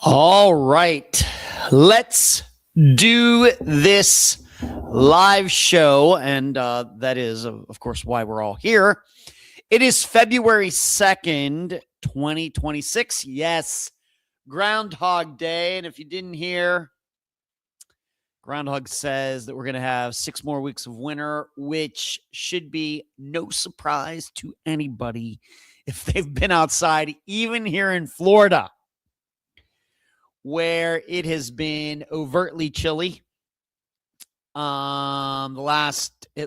All right, let's do this live show. And that is, of course, why we're all here. It is February 2nd, 2026. Yes, Groundhog Day. And if you didn't hear, Groundhog says that we're going to have 6 more weeks of winter, which should be no surprise to anybody if they've been outside, even here in Florida, where it has been overtly chilly. At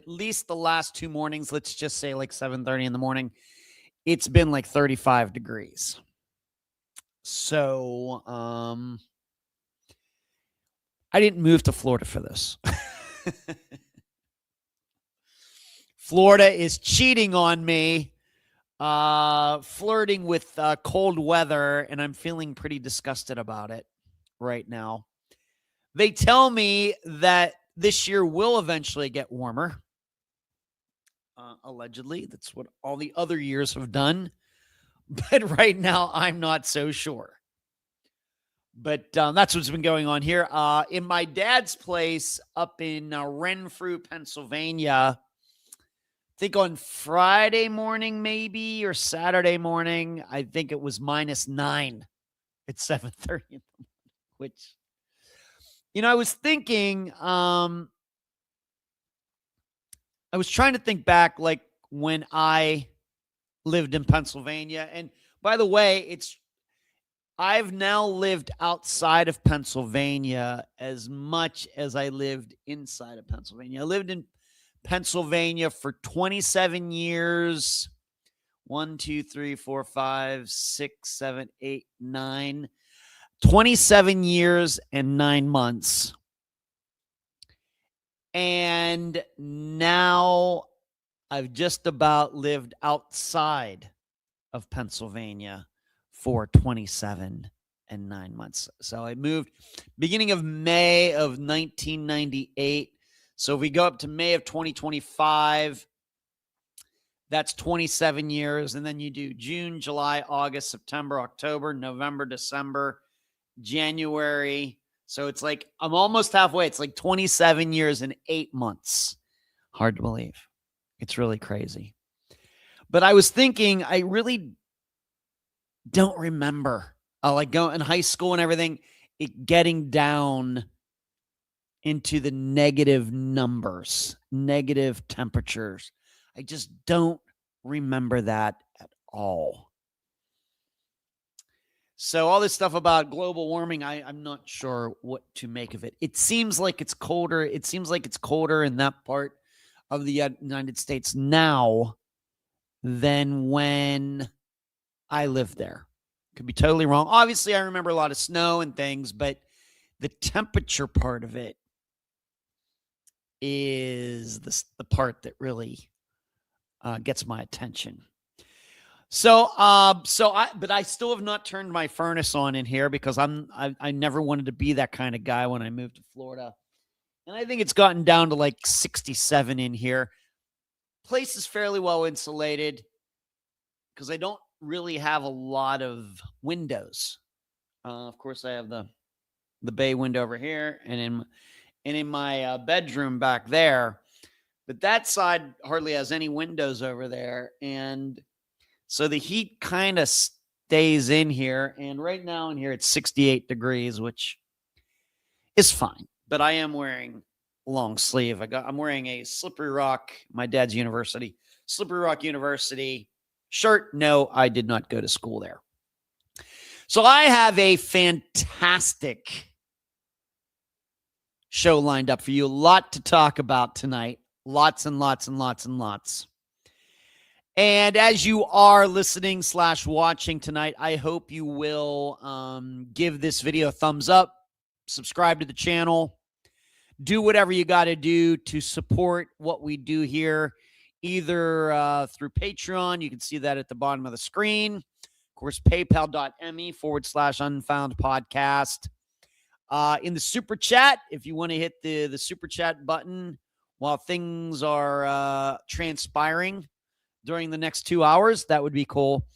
least the last 2 mornings, let's just say like 7:30 in the morning, it's been like 35 degrees. So, I didn't move to Florida for this. Florida is cheating on me, flirting with cold weather, and I'm feeling pretty disgusted about it right now. They tell me that this year will eventually get warmer. Allegedly, that's what all the other years have done. But right now, I'm not so sure. But that's what's been going on here. In my dad's place up in Renfrew, Pennsylvania, I think on Friday morning maybe or Saturday morning, I think it was -9 at 7:30 in the morning, which, I was thinking, I was trying to think back like when I lived in Pennsylvania. And by the way, I've now lived outside of Pennsylvania as much as I lived inside of Pennsylvania. I lived in Pennsylvania for 27 years. 1, 2, 3, 4, 5, 6, 7, 8, 9. 27 years and 9 months. And now I've just about lived outside of Pennsylvania for 27 and 9 months. So I moved beginning of May of 1998. So if we go up to May of 2025, that's 27 years. And then you do June, July, August, September, October, November, December, January. So it's like I'm almost halfway. It's like 27 years and 8 months. Hard to believe. It's really crazy. But I was thinking, I really don't remember like going in high school and everything, it getting down into the negative numbers, negative temperatures. I just don't remember that at all. So all this stuff about global warming, I'm not sure what to make of it. It seems like it's colder. It seems like it's colder in that part of the United States now than when I lived there. Could be totally wrong. Obviously, I remember a lot of snow and things, but the temperature part of it is the part that really gets my attention. But I still have not turned my furnace on in here because I never wanted to be that kind of guy when I moved to Florida. And I think it's gotten down to like 67 in here. Place is fairly well insulated because I don't really have a lot of windows. Of course, I have the bay window over here and in my bedroom back there. But that side hardly has any windows over there. And so the heat kind of stays in here. And right now in here, it's 68 degrees, which is fine. But I am wearing long sleeve. I'm wearing a Slippery Rock, my dad's university, Slippery Rock University shirt. No, I did not go to school there. So I have a fantastic show lined up for you. A lot to talk about tonight. Lots and lots and lots and lots. And as you are listening / watching tonight, I hope you will give this video a thumbs up, subscribe to the channel, do whatever you got to do to support what we do here, either through Patreon. You can see that at the bottom of the screen. Of course, paypal.me/Unfound podcast. In the super chat, if you want to hit the super chat button while things are transpiring during the next 2 hours, that would be cool.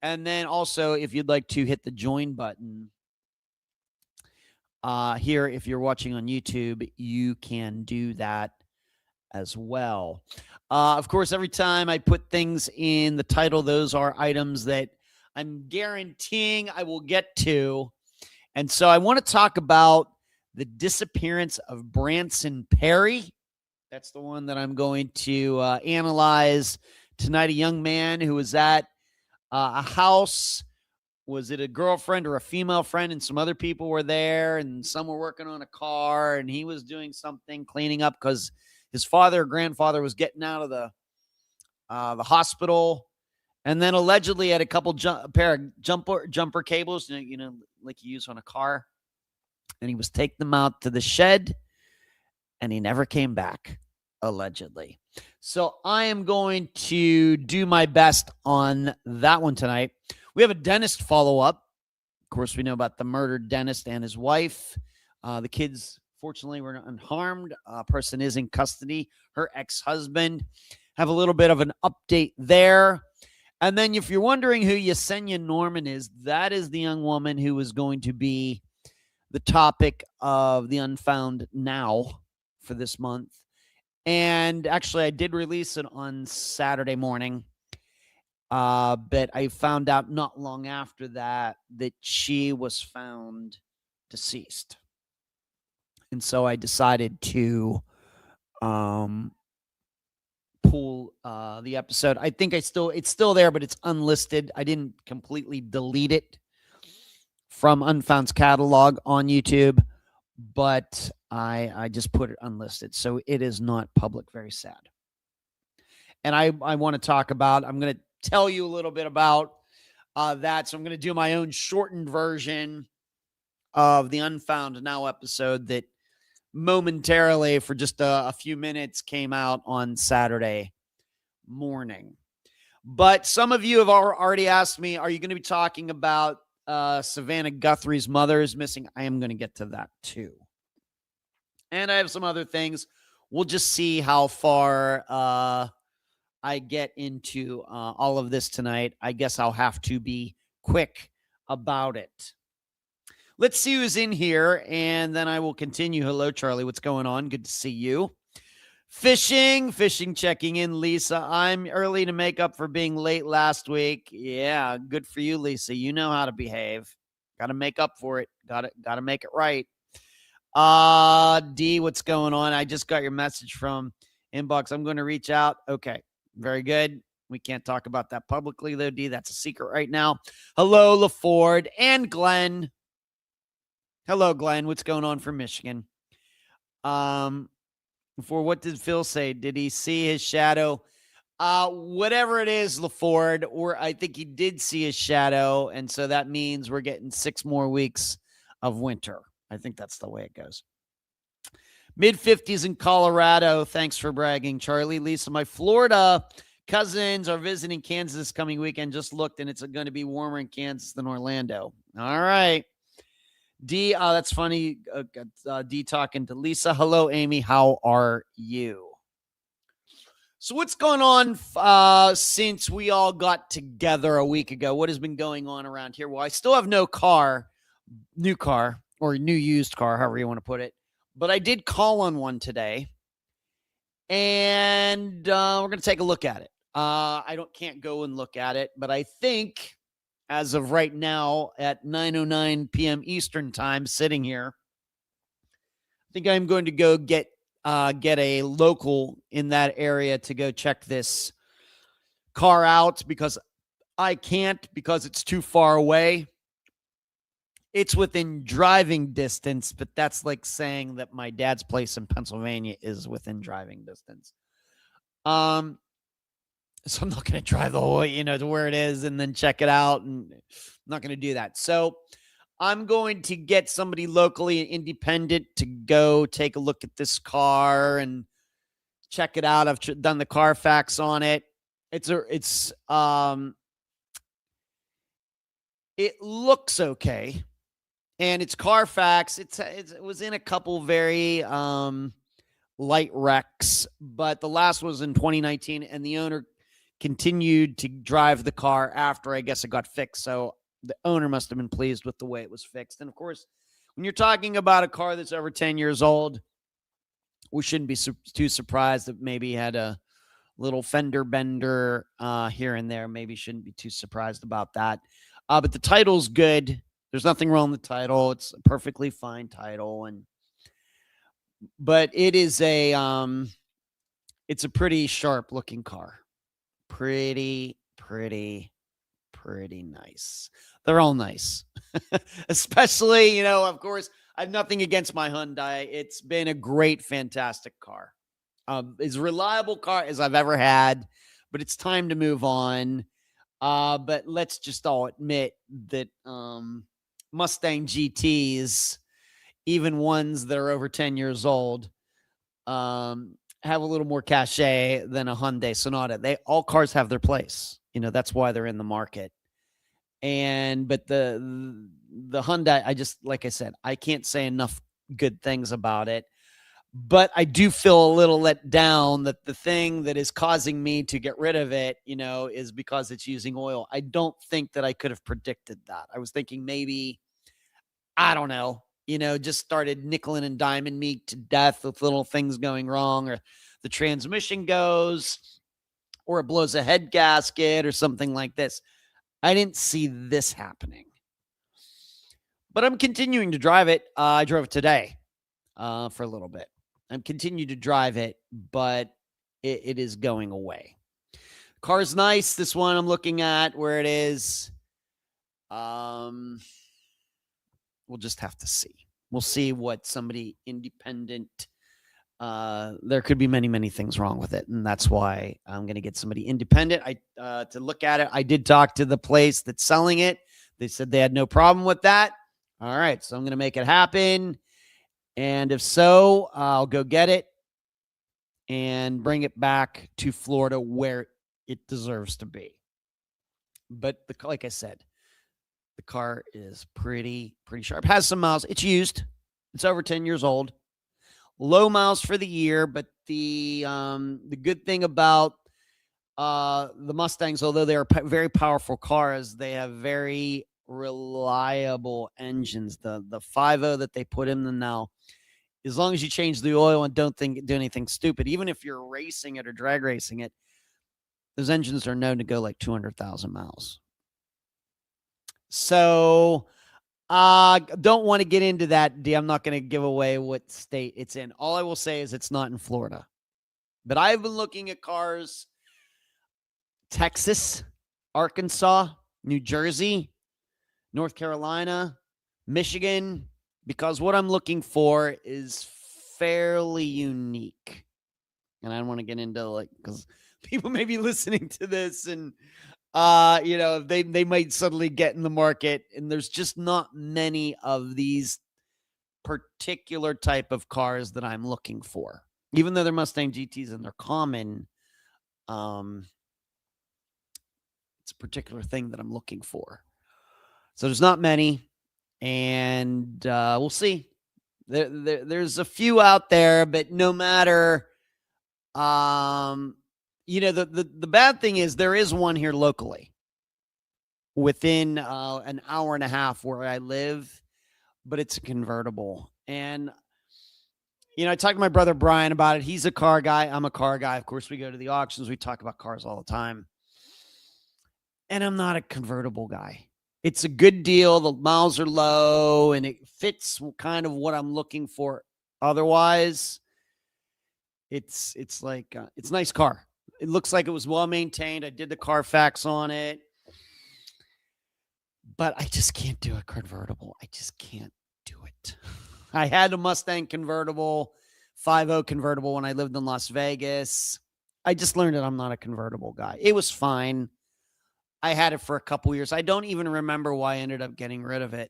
And then also, if you'd like to hit the join button here, if you're watching on YouTube, you can do that as well. Of course, every time I put things in the title, those are items that I'm guaranteeing I will get to. And so I want to talk about the disappearance of Branson Perry. That's the one that I'm going to analyze tonight. A young man who was at a house. Was it a girlfriend or a female friend? And some other people were there, and some were working on a car, and he was doing something, cleaning up because his father or grandfather was getting out of the hospital, and then allegedly had a couple pair of jumper cables, like you use on a car, and he was taking them out to the shed, and he never came back, allegedly. So I am going to do my best on that one tonight. We have a dentist follow-up. Of course, we know about the murdered dentist and his wife. The kids, fortunately, were unharmed. Person is in custody. Her ex-husband. Have a little bit of an update there. And then if you're wondering who Yessenia Norman is, that is the young woman who is going to be the topic of the Unfound now for this month. And actually, I did release it on Saturday morning. But I found out not long after that she was found deceased. And so I decided to pull the episode. I think it's still there, but it's unlisted. I didn't completely delete it from Unfound's catalog on YouTube, but I just put it unlisted. So it is not public. Very sad. And I want to talk about, I'm going to tell you a little bit about that. So I'm going to do my own shortened version of the Unfound Now episode that momentarily, for just a few minutes, came out on Saturday morning. But some of you have already asked me, are you going to be talking about Savannah Guthrie's mother is missing? I am going to get to that too. And I have some other things. We'll just see how far I get into all of this tonight. I guess I'll have to be quick about it. Let's see who's in here, and then I will continue. Hello, Charlie. What's going on? Good to see you. Fishing checking in. Lisa, I'm early to make up for being late last week. Yeah, good for you, Lisa. You know how to behave. Got to make up for it. Got to make it right. D, what's going on? I just got your message from inbox. I'm going to reach out. Okay, very good. We can't talk about that publicly, though, D. That's a secret right now. Hello, LaFord and Glenn. Hello, Glenn. What's going on from Michigan? What did Phil say? Did he see his shadow? Whatever it is, LaFord, or I think he did see his shadow, and so that means we're getting 6 more weeks of winter. I think that's the way it goes. Mid-50s in Colorado. Thanks for bragging, Charlie. Lisa, my Florida cousins are visiting Kansas this coming weekend. Just looked, and it's going to be warmer in Kansas than Orlando. All right. D, that's funny. D talking to Lisa. Hello, Amy. How are you? So what's going on since we all got together a week ago? What has been going on around here? Well, I still have no car, new car, or new used car, however you want to put it. But I did call on one today, and we're going to take a look at it. I can't go and look at it, but I think as of right now at 9:09 p.m. Eastern time, sitting here, I think I'm going to go get a local in that area to go check this car out, because I can't, because it's too far away. It's within driving distance, but that's like saying that my dad's place in Pennsylvania is within driving distance. So I'm not going to drive the whole way, to where it is and then check it out. And I'm not going to do that. So I'm going to get somebody locally independent to go take a look at this car and check it out. I've done the Carfax on it. It looks okay. And it's Carfax. It was in a couple very light wrecks, but the last was in 2019, and the owner continued to drive the car after, I guess, it got fixed. So the owner must have been pleased with the way it was fixed. And of course, when you're talking about a car that's over 10 years old, we shouldn't be too surprised that maybe had a little fender bender here and there. Maybe shouldn't be too surprised about that. But the title's good. There's nothing wrong with the title. It's a perfectly fine title, but it is it's a pretty sharp looking car. Pretty nice. They're all nice. Especially, of course, I have nothing against my Hyundai. It's been a great, fantastic car. As reliable car as I've ever had, but it's time to move on. But let's just all admit that Mustang GTs, even ones that are over 10 years old, have a little more cachet than a Hyundai Sonata. All cars have their place. That's why they're in the market. But the Hyundai, like I said, I can't say enough good things about it. But I do feel a little let down that the thing that is causing me to get rid of it, is because it's using oil. I don't think that I could have predicted that. I was thinking maybe, I don't know, just started nickel and diming me to death with little things going wrong, or the transmission goes, or it blows a head gasket or something like this. I didn't see this happening. But I'm continuing to drive it. I drove it today for a little bit. I'm continuing to drive it, but it is going away. Car's nice. This one I'm looking at where it is. We'll just have to see. We'll see what somebody independent. There could be many, many things wrong with it, and that's why I'm going to get somebody independent to look at it. I did talk to the place that's selling it. They said they had no problem with that. All right, so I'm going to make it happen. And if so, I'll go get it and bring it back to Florida where it deserves to be. But like I said, the car is pretty sharp. Has some miles. It's used. It's over 10 years old. Low miles for the year, but the good thing about the Mustangs, although they are very powerful cars, they have very reliable engines. The 5.0 that they put in them now, as long as you change the oil and don't do anything stupid, even if you're racing it or drag racing it, those engines are known to go like 200,000 miles. So don't want to get into that. I'm not going to give away what state it's in. All I will say is it's not in Florida. But I've been looking at cars, Texas, Arkansas, New Jersey, North Carolina, Michigan, because what I'm looking for is fairly unique. And I don't want to get into because people may be listening to this and they might suddenly get in the market, and there's just not many of these particular type of cars that I'm looking for. Even though they're Mustang GTs and they're common, it's a particular thing that I'm looking for. So there's not many, and we'll see. There's a few out there, but no matter, the bad thing is there is one here locally within an hour and a half where I live, but it's a convertible. And, I talked to my brother Brian about it. He's a car guy. I'm a car guy. Of course, we go to the auctions. We talk about cars all the time. And I'm not a convertible guy. It's a good deal. The miles are low, and it fits kind of what I'm looking for. Otherwise, it's like it's a nice car. It looks like it was well maintained. I did the Carfax on it, but I just can't do a convertible. I just can't do it. I had a Mustang convertible, 5.0 convertible when I lived in Las Vegas. I just learned that I'm not a convertible guy. It was fine. I had it for a couple years. I don't even remember why I ended up getting rid of it.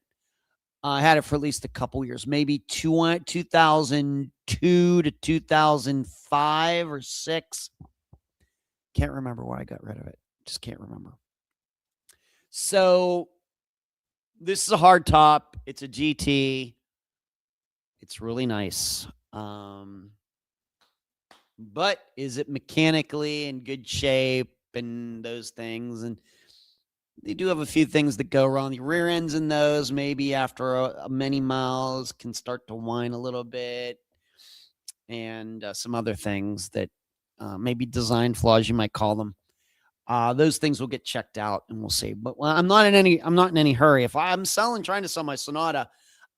I had it for at least a couple years, maybe 2002 to 2005 or 6. Can't remember why I got rid of it. Just can't remember. So this is a hard top. It's a GT. It's really nice. But is it mechanically in good shape and those things? And They do have a few things that go wrong. The rear ends in those, maybe after many miles, can start to whine a little bit, and some other things that maybe design flaws, you might call them. Those things will get checked out, and we'll see. But I'm not in any hurry. If I'm trying to sell my Sonata,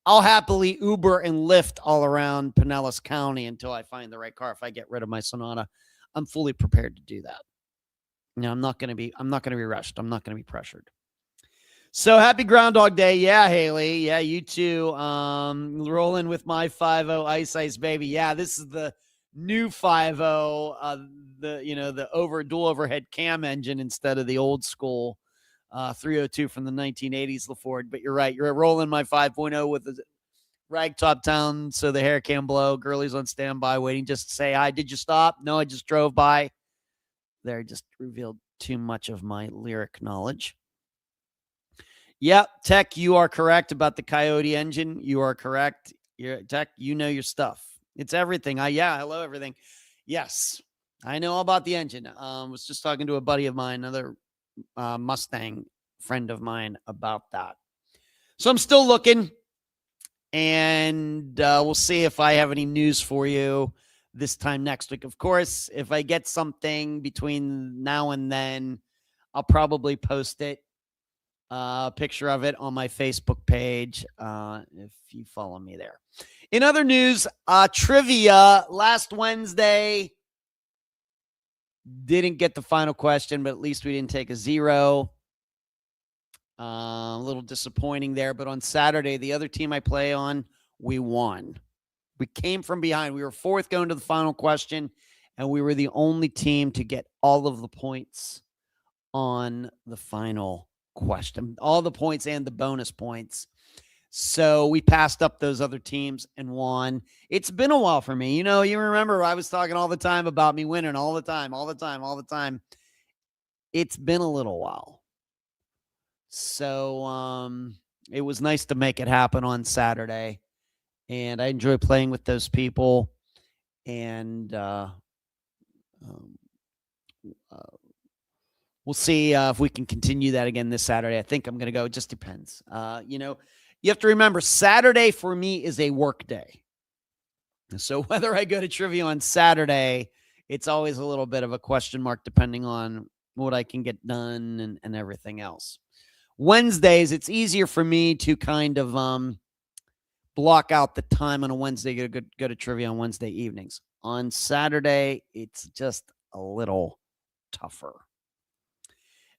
I'll happily Uber and Lyft all around Pinellas County until I find the right car. If I get rid of my Sonata, I'm fully prepared to do that. I'm not going to be rushed. I'm not going to be pressured. So happy Groundhog Day. Yeah, Haley. Yeah, you too. Rolling with my 5.0 Ice baby. Yeah, this is the new 5.0, the dual overhead cam engine instead of the old school 302 from the 1980s LaFord. But you're right. You're rolling my 5.0 with the ragtop town so the hair can blow. Girlies on standby waiting just to say hi. Did you stop? No, I just drove by. There, just revealed too much of my lyric knowledge. Yep, Tech, you are correct about the Coyote engine. You are correct. Tech, you know your stuff. It's everything. Hello, everything. Yes, I know all about the engine. Was just talking to a buddy of mine, another Mustang friend of mine, about that. So I'm still looking, and we'll see if I have any news for you this time next week. Of course, if I get something between now and then, I'll probably post it. A picture of it on my Facebook page if you follow me there. In other news, trivia last Wednesday, didn't get the final question, but at least we didn't take a 0. A little disappointing there, but on Saturday, the other team I play on, we won. We came from behind. We were 4th going to the final question, and we were the only team to get all of the points on the final question, all the points and the bonus points. So we passed up those other teams and won. It's been a while for me. You remember I was talking all the time about me winning all the time. It's been a little while. So it was nice to make it happen on Saturday, and I enjoy playing with those people. And we'll see if we can continue that again this Saturday. I think I'm going to go. It just depends. You have to remember, Saturday for me is a work day. So whether I go to trivia on Saturday, it's always a little bit of a question mark depending on what I can get done and everything else. Wednesdays, it's easier for me to kind of block out the time on a Wednesday to go to trivia on Wednesday evenings. On Saturday, it's just a little tougher.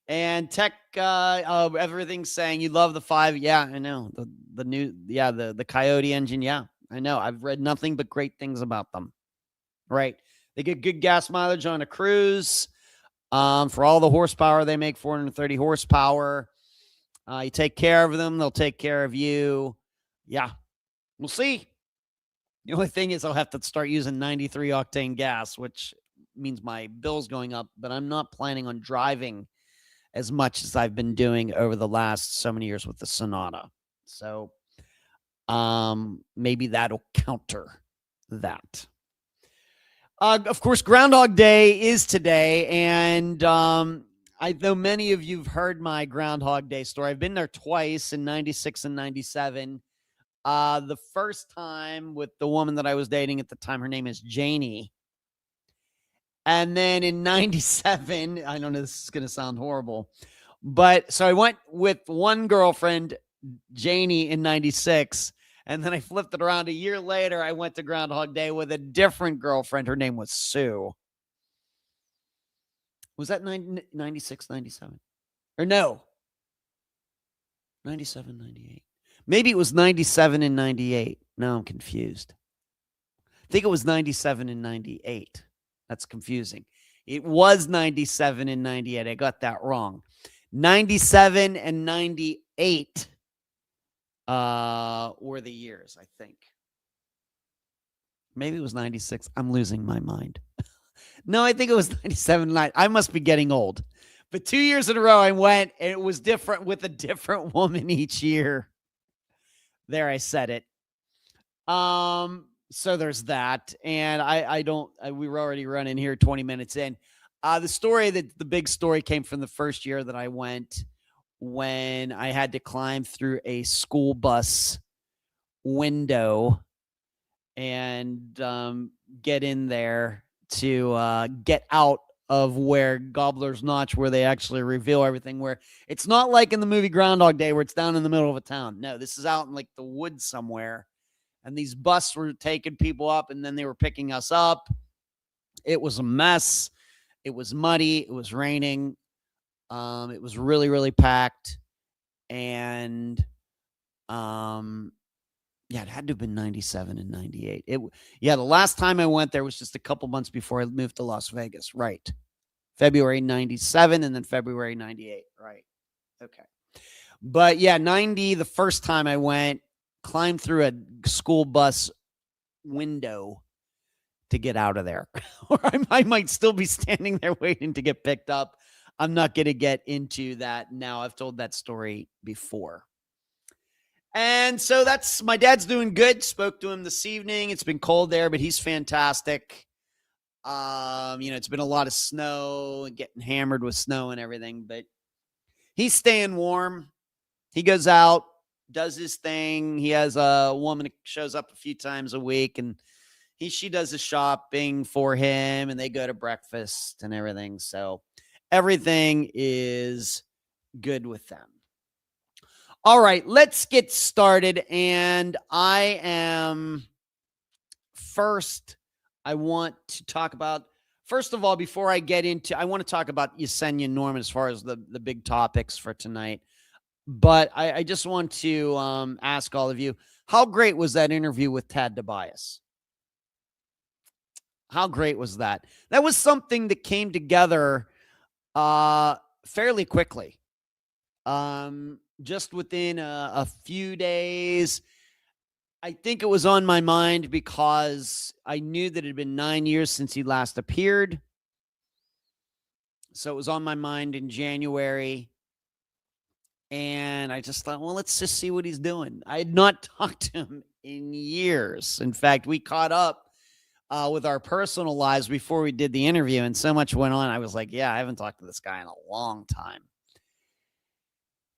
And Tech, everything's saying you love the 5. Yeah, I know. The Coyote engine. Yeah, I know. I've read nothing but great things about them. Right. They get good gas mileage on a cruise. For all the horsepower they make, 430 horsepower. You take care of them, they'll take care of you. Yeah, we'll see. The only thing is I'll have to start using 93 octane gas, which means my bill's going up, but I'm not planning on driving as much as I've been doing over the last so many years with the Sonata. So maybe that'll counter that. Of course, Groundhog Day is today, and I know many of you've heard my Groundhog Day story. I've been there twice in 96 and 97. The first time with the woman that I was dating at the time, her name is Janie. And then in 97, I don't know, this is going to sound horrible, but so I went with one girlfriend, Janie, in 96. And then I flipped it around. A year later, I went to Groundhog Day with a different girlfriend. Her name was Sue. Was that 96, 97? Or no? 97, 98. Maybe it was 97 and 98. Now I'm confused. I think it was 97 and 98. That's confusing. It was 97 and 98. I got that wrong. 97 and 98 were the years, I think. Maybe it was 96. I'm losing my mind. No, I think it was 97. I must be getting old. But 2 years in a row I went, and it was different with a different woman each year. There, I said it. So there's that. And we were already running here 20 minutes in. The big story came from the first year that I went, when I had to climb through a school bus window and get in there to get out of where Gobbler's Notch, where they actually reveal everything, where it's not like in the movie Groundhog Day where it's down in the middle of a town. No, this is out in like the woods somewhere. And these buses were taking people up and then they were picking us up. It was a mess. It was muddy. It was raining. It was really, really packed. And yeah, it had to have been 97 and 98. The last time I went there was just a couple months before I moved to Las Vegas. Right. February 97 and then February 98. Right. Okay. But yeah, 90, the first time I went, climbed through a school bus window to get out of there. Or I might still be standing there waiting to get picked up. I'm not going to get into that now. I've told that story before. And so that's my dad's doing good. Spoke to him this evening. It's been cold there, but he's fantastic. It's been a lot of snow and getting hammered with snow and everything, but he's staying warm. He goes out, does his thing. He has a woman that shows up a few times a week, and she does the shopping for him, and they go to breakfast and everything. So everything is good with them. All right, let's get started. And I want to talk about, first of all, before I get into, I want to talk about Yessenia Norman as far as the big topics for tonight. But I just want to ask all of you, how great was that interview with Tad DeBias? How great was that? That was something that came together fairly quickly. Just within a few days. I think it was on my mind because I knew that it had been 9 years since he last appeared. So it was on my mind in January. And I just thought, well, let's just see what he's doing. I had not talked to him in years. In fact, we caught up with our personal lives before we did the interview, and so much went on. I was like, yeah, I haven't talked to this guy in a long time.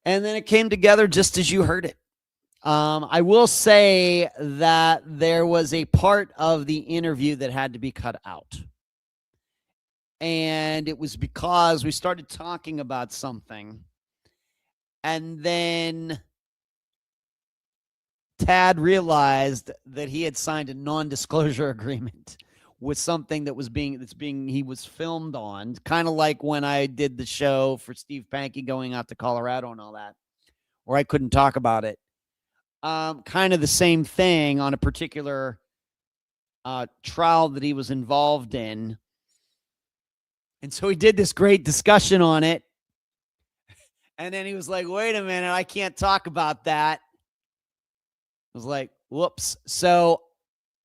And then it came together just as you heard it. I will say that there was a part of the interview that had to be cut out. And it was because we started talking about something. And then Tad realized that he had signed a non-disclosure agreement with something that was he was filmed on, kind of like when I did the show for Steve Pankey going out to Colorado and all that, where I couldn't talk about it. Kind of the same thing on a particular trial that he was involved in. And so he did this great discussion on it. And then he was like, wait a minute, I can't talk about that. I was like, whoops. So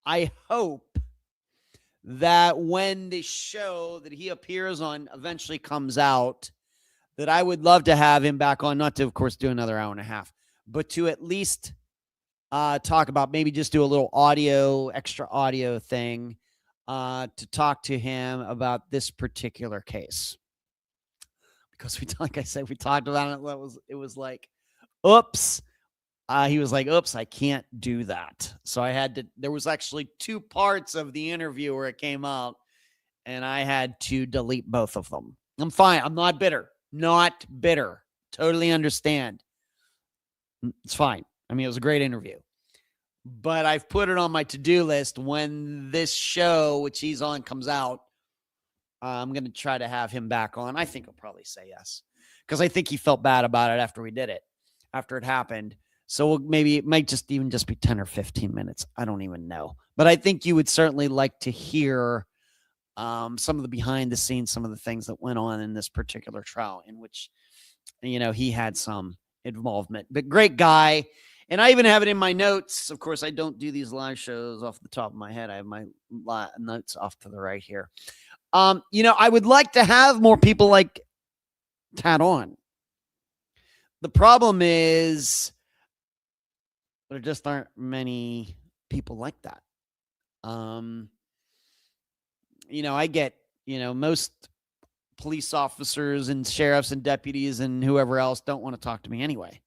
I hope that when the show that he appears on eventually comes out, that I would love to have him back on, not to, of course, do another hour and a half, but to at least talk about, maybe just do a little extra audio thing to talk to him about this particular case. Because like I said, we talked about it. It was like, oops. He was like, oops, I can't do that. So there was actually two parts of the interview where it came out, and I had to delete both of them. I'm fine. I'm not bitter. Not bitter. Totally understand. It's fine. I mean, it was a great interview. But I've put it on my to-do list. When this show, which he's on, comes out, I'm going to try to have him back on. I think he'll probably say yes, because I think he felt bad about it after we did it, after it happened. So maybe it might just be 10 or 15 minutes. I don't even know. But I think you would certainly like to hear some of the behind the scenes, some of the things that went on in this particular trial in which, he had some involvement. But great guy. And I even have it in my notes. Of course, I don't do these live shows off the top of my head. I have my notes off to the right here. I would like to have more people like Tad on. The problem is there just aren't many people like that. I get, most police officers and sheriffs and deputies and whoever else don't want to talk to me anyway.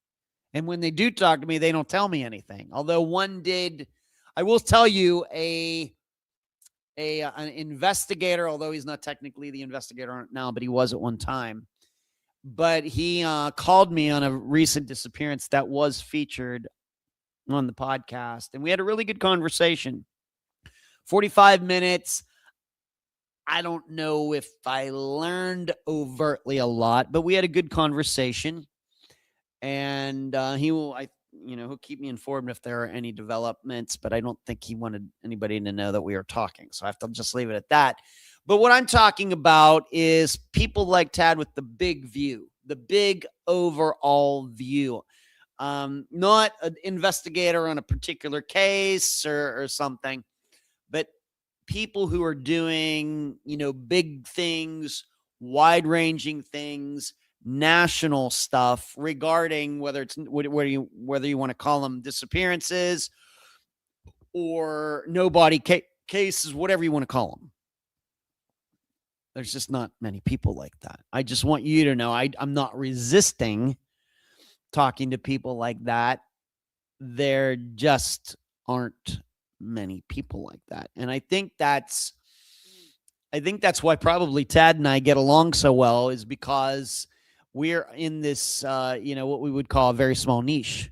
And when they do talk to me, they don't tell me anything. Although one did, I will tell you, an investigator, although he's not technically the investigator now, but he was at one time. But he called me on a recent disappearance that was featured on the podcast, and we had a really good conversation. 45 minutes. I don't know if I learned overtly a lot, but we had a good conversation. And he'll keep me informed if there are any developments, but I don't think he wanted anybody to know that we were talking. So I have to just leave it at that. But what I'm talking about is people like Tad with the big view, the big overall view. Not an investigator on a particular case or something, but people who are doing, big things, wide-ranging things, national stuff regarding whether you want to call them disappearances or nobody cases, whatever you want to call them. There's just not many people like that. I just want you to know I'm not resisting talking to people like that. There just aren't many people like that. And I think that's why probably Tad and I get along so well, is because we're in this, what we would call a very small niche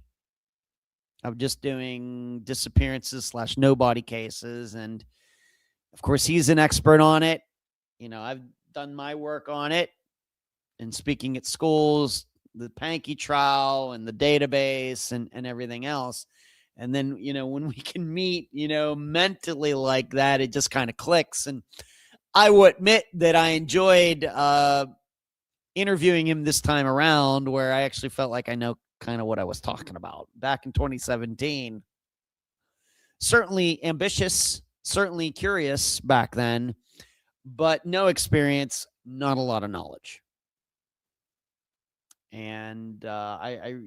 of just doing disappearances / nobody cases. And of course, he's an expert on it. I've done my work on it and speaking at schools, the Pankey trial and the database and everything else. And then, when we can meet, mentally like that, it just kind of clicks. And I will admit that I enjoyed interviewing him this time around, where I actually felt like I know kind of what I was talking about back in 2017. Certainly ambitious, certainly curious back then, but no experience, not a lot of knowledge. And I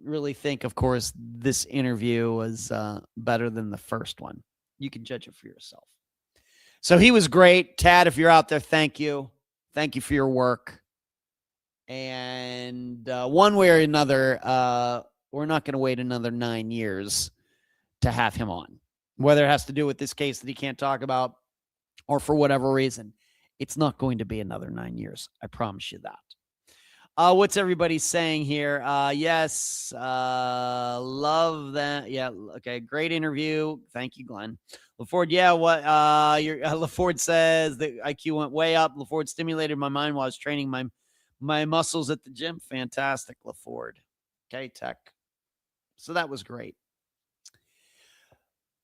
really think, of course, this interview was better than the first one. You can judge it for yourself. So he was great. Tad, if you're out there, thank you. Thank you for your work. And one way or another, we're not going to wait another 9 years to have him on. Whether it has to do with this case that he can't talk about or for whatever reason, it's not going to be another 9 years. I promise you that. What's everybody saying here? Yes. Love that. Yeah. Okay. Great interview. Thank you, Glenn. LaFord. Yeah. What, LaFord says the IQ went way up. LaFord stimulated my mind while I was training my muscles at the gym. Fantastic, LaFord. Okay. Tech. So that was great.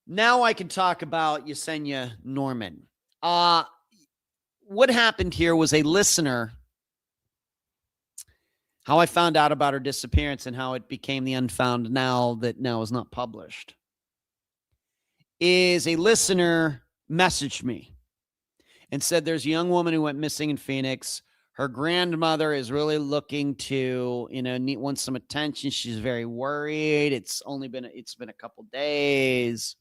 Now I can talk about Yessenia Norman. What happened here was a listener, how I found out about her disappearance and how it became the Unfound now is not published, is a listener messaged me and said there's a young woman who went missing in Phoenix. Her grandmother is really looking to, wants some attention. She's very worried. It's been a couple days.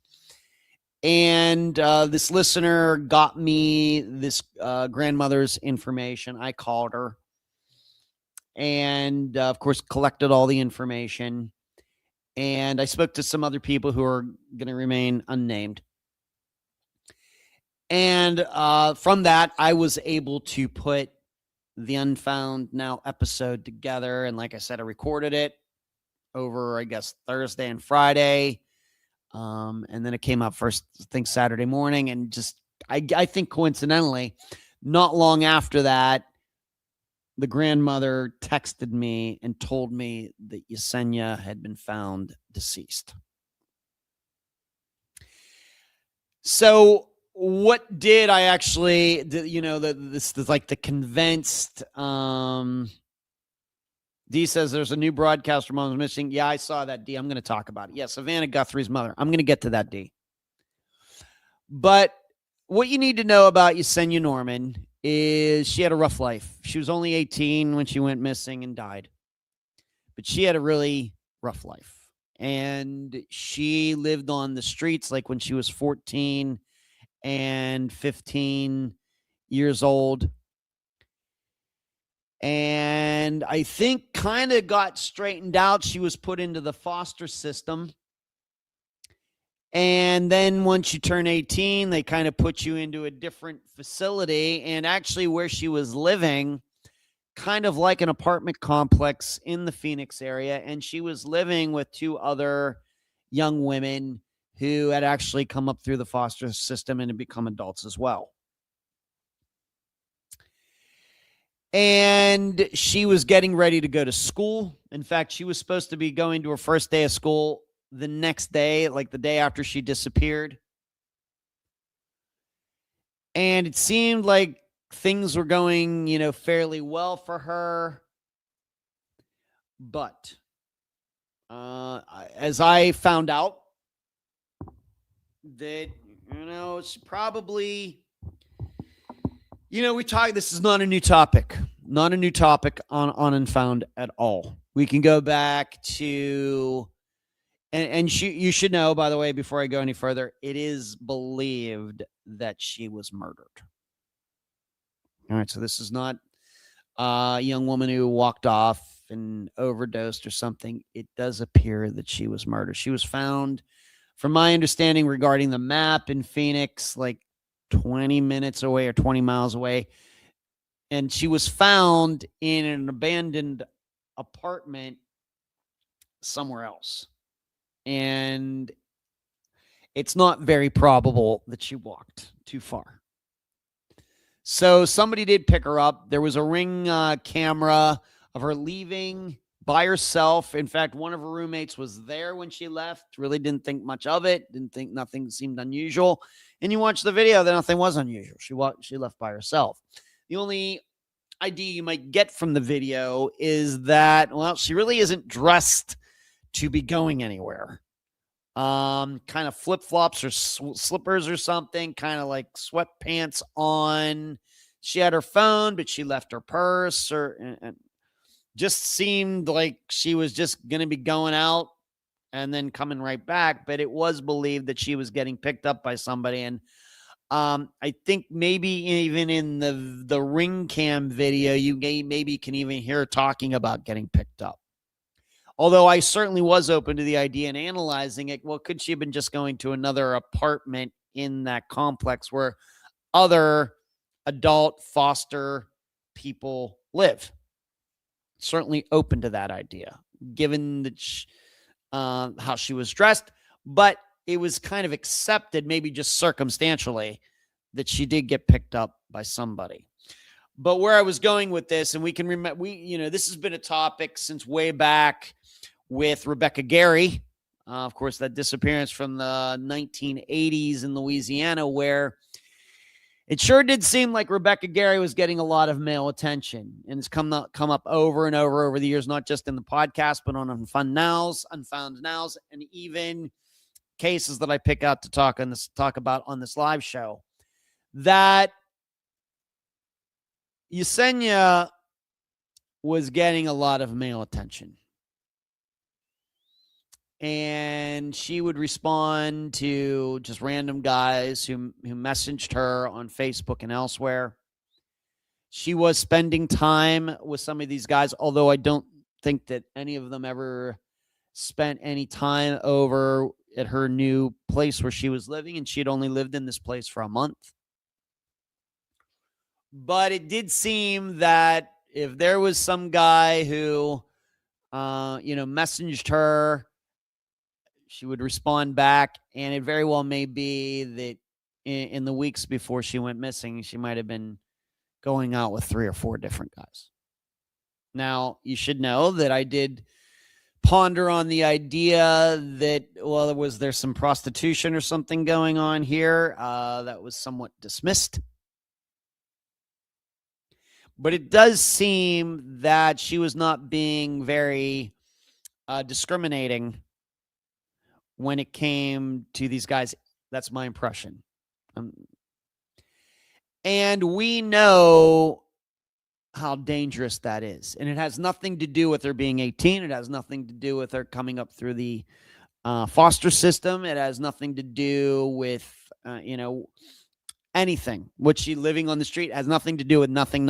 And this listener got me this grandmother's information. I called her. And, of course, collected all the information. And I spoke to some other people who are going to remain unnamed. And from that, I was able to put the Unfound Now episode together. And like I said, I recorded it over, I guess, Thursday and Friday. And then it came out first thing Saturday morning. And just, I think coincidentally, not long after that, the grandmother texted me and told me that Yessenia had been found deceased. So what did I actually, this is like the convinced, D says there's a new broadcaster mom's missing. Yeah, I saw that, D. I'm going to talk about it. Yeah, Savannah Guthrie's mother. I'm going to get to that, D. But what you need to know about Yessenia Norman is she had a rough life. She was only 18 when she went missing and died. But she had a really rough life. And she lived on the streets like when she was 14 and 15 years old. And I think kind of got straightened out. She was put into the foster system. And then once you turn 18, they kind of put you into a different facility. And actually, where she was living, kind of like an apartment complex in the Phoenix area. And she was living with two other young women who had actually come up through the foster system and had become adults as well. And she was getting ready to go to school. In fact, she was supposed to be going to her first day of school the next day, like the day after she disappeared. And it seemed like things were going, fairly well for her. But as I found out that, it's probably, we talk, this is not a new topic on Unfound at all. We can go back to, and you should know, by the way, before I go any further, it is believed that she was murdered. All right, so this is not a young woman who walked off and overdosed or something. It does appear that she was murdered. She was found, from my understanding regarding the map, in Phoenix, like 20 minutes away or 20 miles away. And she was found in an abandoned apartment somewhere else. And it's not very probable that she walked too far. So somebody did pick her up. There was a Ring camera of her leaving by herself. In fact, one of her roommates was there when she left. Really didn't think much of it. Didn't think nothing seemed unusual. And you watch the video, then nothing was unusual. She left by herself. The only idea you might get from the video is that, well, she really isn't dressed to be going anywhere. Kind of flip-flops or slippers or something, kind of like sweatpants on. She had her phone, but she left her purse, and just seemed like she was just going to be going out and then coming right back. But it was believed that she was getting picked up by somebody. And I think maybe even in the Ring cam video, you maybe can even hear her talking about getting picked up. Although I certainly was open to the idea and analyzing it. Well, could she have been just going to another apartment in that complex where other adult foster people live? Certainly open to that idea, given that how she was dressed. But it was kind of accepted, maybe just circumstantially, that she did get picked up by somebody. But where I was going with this, and we can remember, this has been a topic since way back with Rebecca Gary. Of course, that disappearance from the 1980s in Louisiana, where it sure did seem like Rebecca Gary was getting a lot of male attention. And it's come up over and over the years, not just in the podcast, but on Unfound Nows, and even cases that I pick out to talk about on this live show. That Yessenia was getting a lot of male attention. And she would respond to just random guys who messaged her on Facebook and elsewhere. She was spending time with some of these guys, although I don't think that any of them ever spent any time over at her new place where she was living, and she had only lived in this place for a month. But it did seem that if there was some guy who, messaged her, she would respond back. And it very well may be that in the weeks before she went missing, she might have been going out with 3 or 4 different guys. Now, you should know that I did ponder on the idea that, well, was there some prostitution or something going on here? That was somewhat dismissed. But it does seem that she was not being very discriminating when it came to these guys. That's my impression. And we know how dangerous that is. And it has nothing to do with her being 18. It has nothing to do with her coming up through the foster system. It has nothing to do with, anything. What she living on the street has nothing to do with nothing.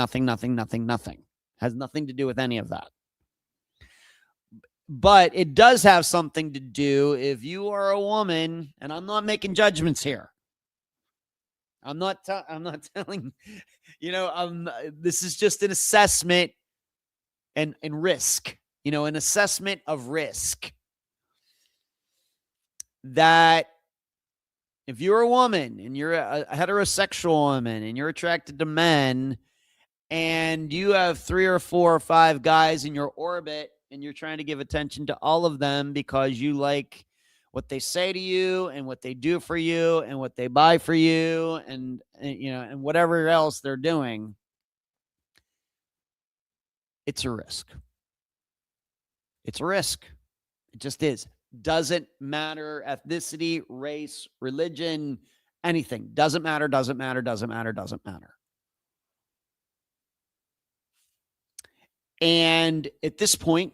Has nothing to do with any of that. But it does have something to do if you are a woman, and I'm not making judgments here. I'm not telling, this is just an assessment and risk, an assessment of risk. That if you're a woman and you're a heterosexual woman and you're attracted to men and you have 3 or 4 or 5 guys in your orbit and you're trying to give attention to all of them because you like what they say to you and what they do for you and what they buy for you and whatever else they're doing, it's a risk. It's a risk. It just is. Doesn't matter ethnicity, race, religion, anything. Doesn't matter. And at this point,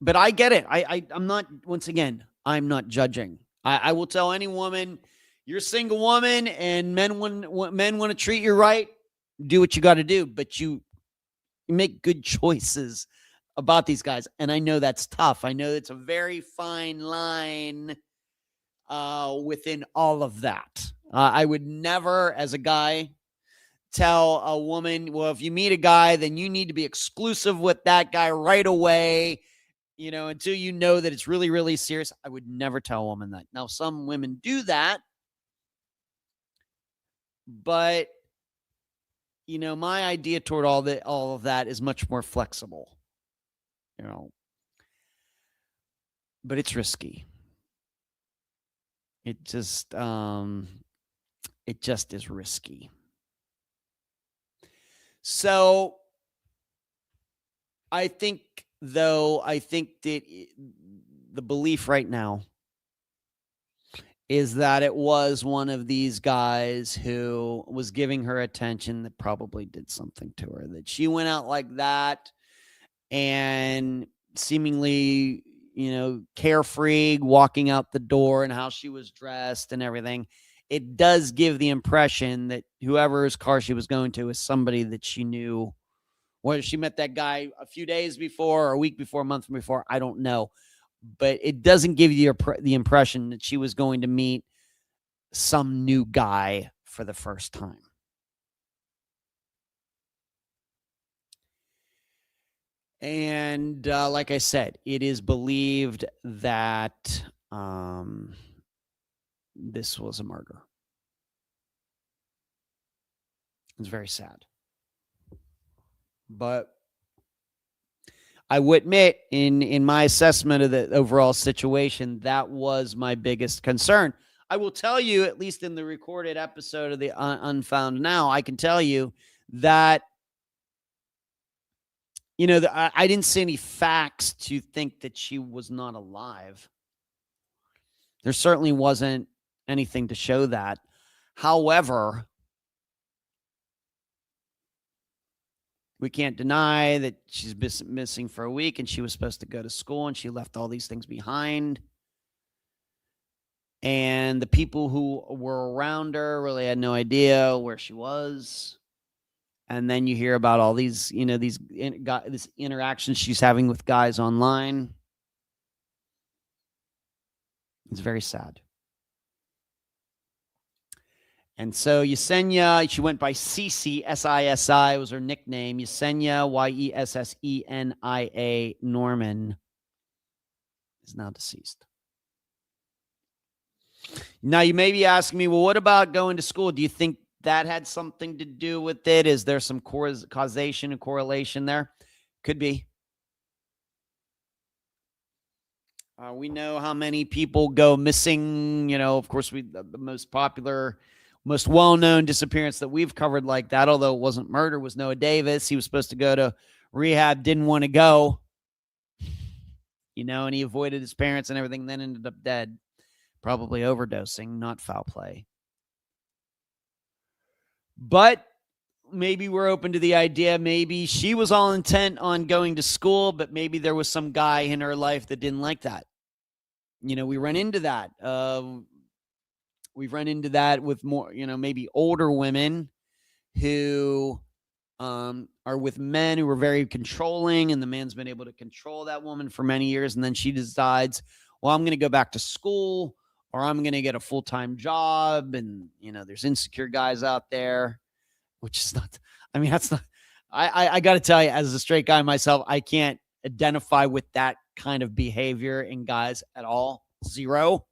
but I get it. I'm not, once again, I'm not judging. I will tell any woman, you're a single woman and men want to treat you right, do what you got to do, but you make good choices about these guys. And I know that's tough. I know it's a very fine line within all of that. I would never, as a guy, tell a woman, well, if you meet a guy, then you need to be exclusive with that guy right away, until you know that it's really, really serious. I would never tell a woman that. Now, some women do that, but, my idea toward all of that is much more flexible. But it's risky. It just is risky. So I think that the belief right now is that it was one of these guys who was giving her attention that probably did something to her, that she went out like that and seemingly, carefree, walking out the door and how she was dressed and everything. It does give the impression that whoever's car she was going to is somebody that she knew, whether she met that guy a few days before or a week before, a month before, I don't know. But it doesn't give you the impression that she was going to meet some new guy for the first time. And like I said, it is believed that this was a murder. It's very sad. But I would admit, in my assessment of the overall situation, that was my biggest concern. I will tell you, at least in the recorded episode of the Unfound Now, I can tell you that, I didn't see any facts to think that she was not alive. There certainly wasn't anything to show that. However, we can't deny that she's missing for a week and she was supposed to go to school and she left all these things behind. And the people who were around her really had no idea where she was. And then you hear about all these, this interactions she's having with guys online. It's very sad. And so Yessenia, she went by Sisi, S-I-S-I, was her nickname. Yessenia, Yessenia Norman, is now deceased. Now, you may be asking me, well, what about going to school? Do you think that had something to do with it? Is there some causation and correlation there? Could be. We know how many people go missing. Of course, the most popular, most well-known disappearance that we've covered like that, although it wasn't murder, was Noah Davis. He was supposed to go to rehab, didn't want to go, and he avoided his parents and everything, then ended up dead, probably overdosing, not foul play. But maybe we're open to the idea, maybe she was all intent on going to school, but maybe there was some guy in her life that didn't like that. We run into that. We've run into that with more, maybe older women who are with men who are very controlling, and the man's been able to control that woman for many years, and then she decides, well, I'm going to go back to school, or I'm going to get a full-time job, and there's insecure guys out there, which is not. I mean, that's not. I got to tell you, as a straight guy myself, I can't identify with that kind of behavior in guys at all. Zero.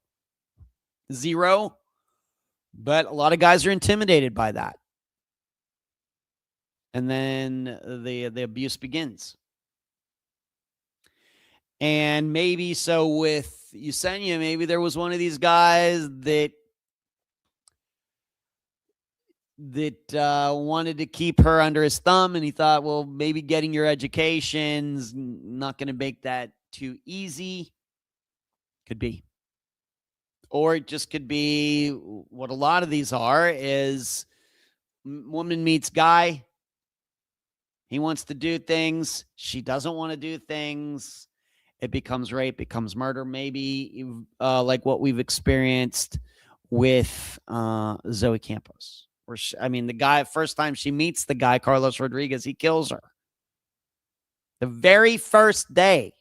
But a lot of guys are intimidated by that. And then the abuse begins. And maybe so with Yessenia, maybe there was one of these guys that wanted to keep her under his thumb, and he thought, well, maybe getting your education's not going to make that too easy. Could be. Or it just could be what a lot of these are is woman meets guy. He wants to do things. She doesn't want to do things. It becomes rape, becomes murder. Maybe like what we've experienced with Zoe Campos. Where the guy, first time she meets the guy, Carlos Rodriguez, he kills her. The very first day.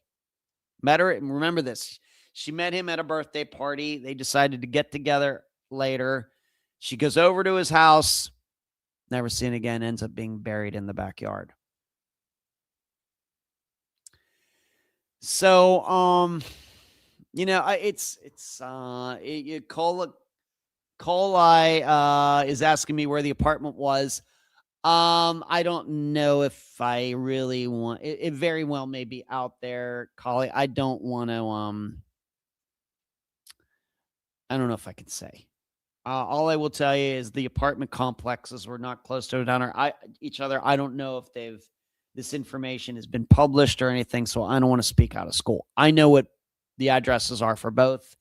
Met her, and remember this. She met him at a birthday party. They decided to get together later. She goes over to his house. Never seen again. Ends up being buried in the backyard. So, Cole is asking me where the apartment was. I don't know if I really want it. Very well may be out there, Collie. I don't want to. I don't know if I can say. All I will tell you is the apartment complexes were not close to each other. I don't know if this information has been published or anything, so I don't want to speak out of school. I know what the addresses are for both,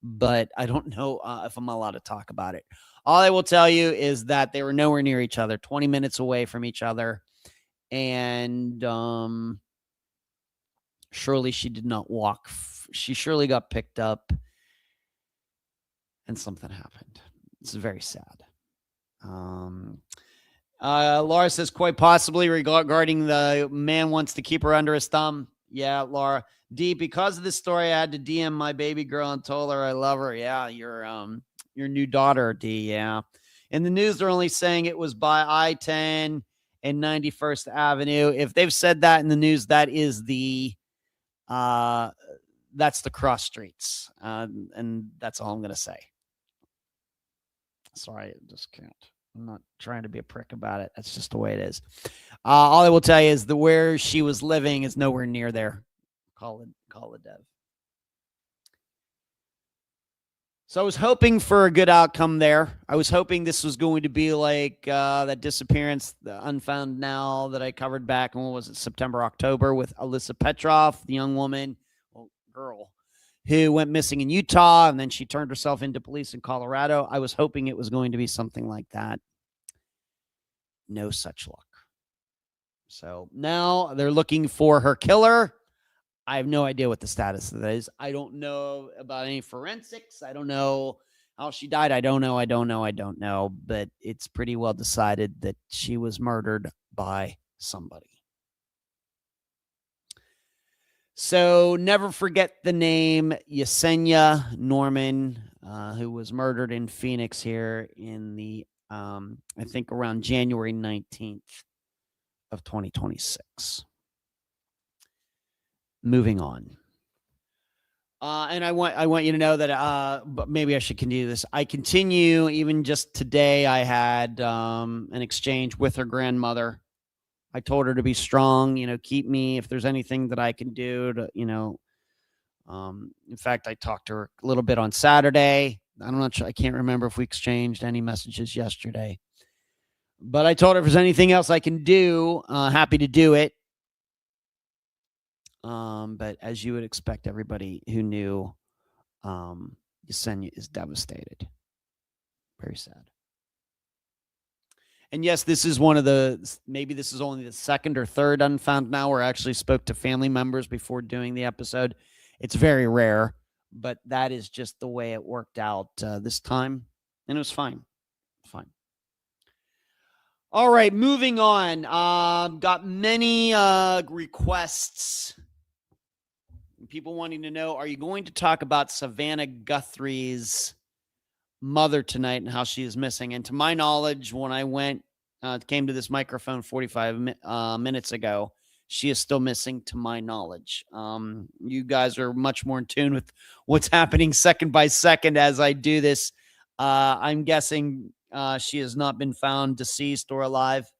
but I don't know if I'm allowed to talk about it. All I will tell you is that they were nowhere near each other, 20 minutes away from each other, and surely she did not walk. She surely got picked up, and something happened. It's very sad. Laura says, quite possibly regarding the man wants to keep her under his thumb. Yeah, Laura. D, because of this story, I had to DM my baby girl and told her I love her. Yeah, your new daughter, D. Yeah. In the news, they're only saying it was by I-10 and 91st Avenue. If they've said that in the news, that is that's the cross streets. And that's all I'm going to say. Sorry, I just can't. I'm not trying to be a prick about it. That's just the way it is. All I will tell you is where she was living is nowhere near there. Call it dev. So I was hoping for a good outcome there. I was hoping this was going to be like that disappearance, the Unfound Now that I covered back in, what was it, September, October, with Alyssa Petrov, the young woman, girl, who went missing in Utah, and then she turned herself into police in Colorado. I was hoping it was going to be something like that. No such luck. So now they're looking for her killer. I have no idea what the status of that is. I don't know about any forensics. I don't know how she died. I don't know. But it's pretty well decided that she was murdered by somebody. So never forget the name Yessenia Norman, who was murdered in Phoenix here in the, I think around January 19th of 2026. Moving on. And I want you to know that, but maybe I should continue this. I continue, even just today, I had an exchange with her grandmother. I told her to be strong, keep me, if there's anything that I can do to, in fact, I talked to her a little bit on Saturday. I'm not sure. I can't remember if we exchanged any messages yesterday, but I told her if there's anything else I can do, happy to do it. But as you would expect, everybody who knew, Yessenia is devastated. Very sad. And yes, this is maybe this is only the second or third Unfound Now where I actually spoke to family members before doing the episode. It's very rare, but that is just the way it worked out this time. And it was fine. Fine. All right, moving on. Got many requests. People wanting to know, are you going to talk about Savannah Guthrie's mother tonight and how she is missing? And to my knowledge, when I came to this microphone 45 minutes ago, she is still missing to my knowledge. You guys are much more in tune with what's happening second by second as I do this. I'm guessing she has not been found deceased or alive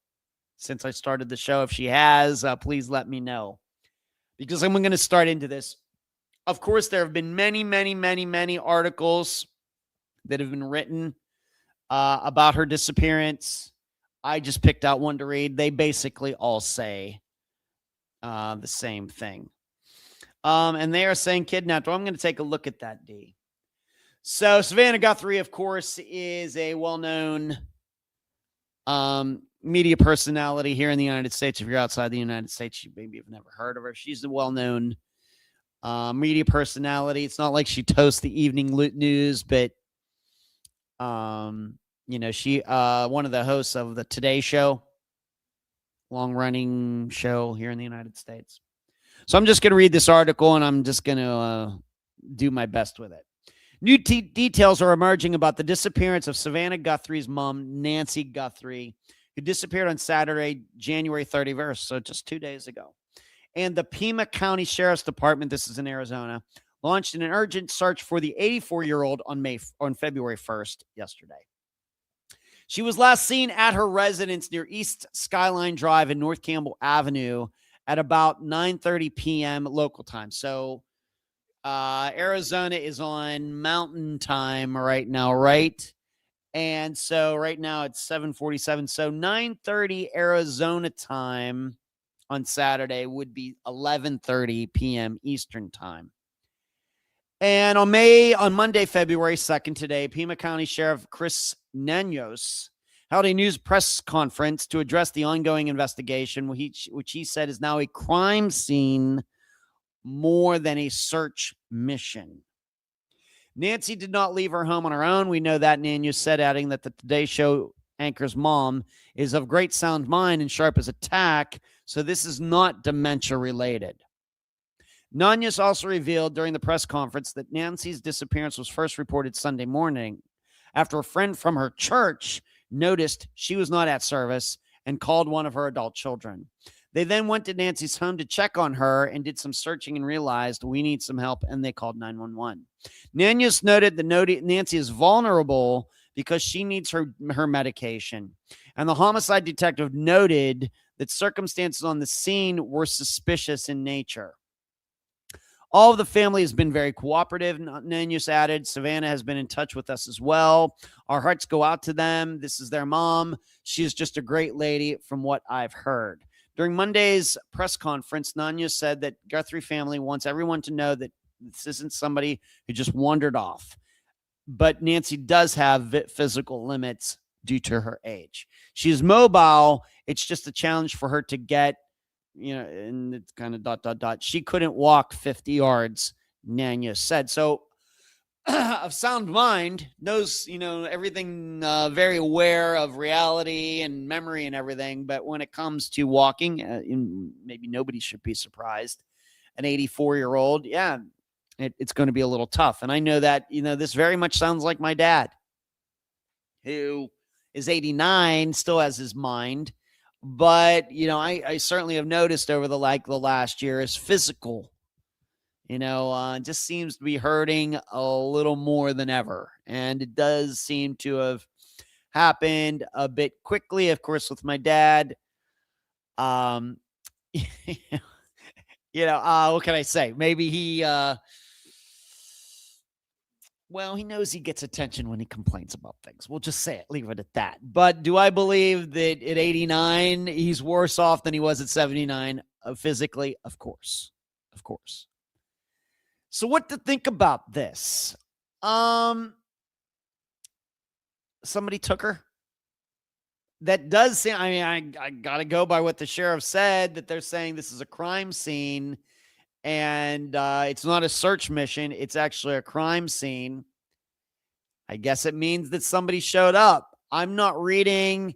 since I started the show. If she has, please let me know, because I'm going to start into this. Of course, there have been many, many, many, many articles that have been written about her disappearance. I just picked out one to read. They basically all say the same thing. And they are saying kidnapped. Well, I'm going to take a look at that, D. So Savannah Guthrie, of course, is a well-known media personality here in the United States. If you're outside the United States, you maybe have never heard of her. She's a well-known media personality. It's not like she toasts the evening news, but she one of the hosts of the Today Show, long-running show here in the United States. So I'm just going to read this article, and I'm just going to do my best with it. New details are emerging about the disappearance of Savannah Guthrie's mom, Nancy Guthrie, who disappeared on Saturday, January 31st, so just 2 days ago. And the Pima County Sheriff's Department, this is in Arizona, launched an urgent search for the 84-year-old on February 1st, yesterday. She was last seen at her residence near East Skyline Drive and North Campbell Avenue at about 9:30 p.m. local time. So Arizona is on Mountain Time right now, right? And so right now it's 7:47. So 9:30 Arizona time on Saturday would be 11:30 p.m. Eastern time. And on Monday, February 2nd, today, Pima County Sheriff Chris Nanos held a news press conference to address the ongoing investigation, which he said is now a crime scene more than a search mission. Nancy did not leave her home on her own. We know that, Nanos said, adding that the Today Show anchor's mom is of great sound mind and sharp as a tack, so this is not dementia related. Nanos also revealed during the press conference that Nancy's disappearance was first reported Sunday morning after a friend from her church noticed she was not at service and called one of her adult children. They then went to Nancy's home to check on her and did some searching and realized we need some help, and they called 911. Nanos noted that Nancy is vulnerable because she needs her medication. And the homicide detective noted that circumstances on the scene were suspicious in nature. All of the family has been very cooperative, Nanos added. Savannah has been in touch with us as well. Our hearts go out to them. This is their mom. She is just a great lady from what I've heard. During Monday's press conference, Nanos said that Guthrie family wants everyone to know that this isn't somebody who just wandered off. But Nancy does have physical limits due to her age. She is mobile. It's just a challenge for her to get, and it's kind of ... She couldn't walk 50 yards, Nanos said. So of sound mind, knows, everything, very aware of reality and memory and everything. But when it comes to walking, maybe nobody should be surprised. An 84-year-old, yeah, it's going to be a little tough. And I know that, this very much sounds like my dad, who is 89, still has his mind. But, I certainly have noticed over the last year is physical, just seems to be hurting a little more than ever. And it does seem to have happened a bit quickly, of course, with my dad. What can I say? Maybe he knows he gets attention when he complains about things. We'll just say it, leave it at that. But do I believe that at 89, he's worse off than he was at 79 physically? Of course. Of course. So what to think about this? Somebody took her. That does seem, I got to go by what the sheriff said, that they're saying this is a crime scene. And it's not a search mission. It's actually a crime scene. I guess it means that somebody showed up. I'm not reading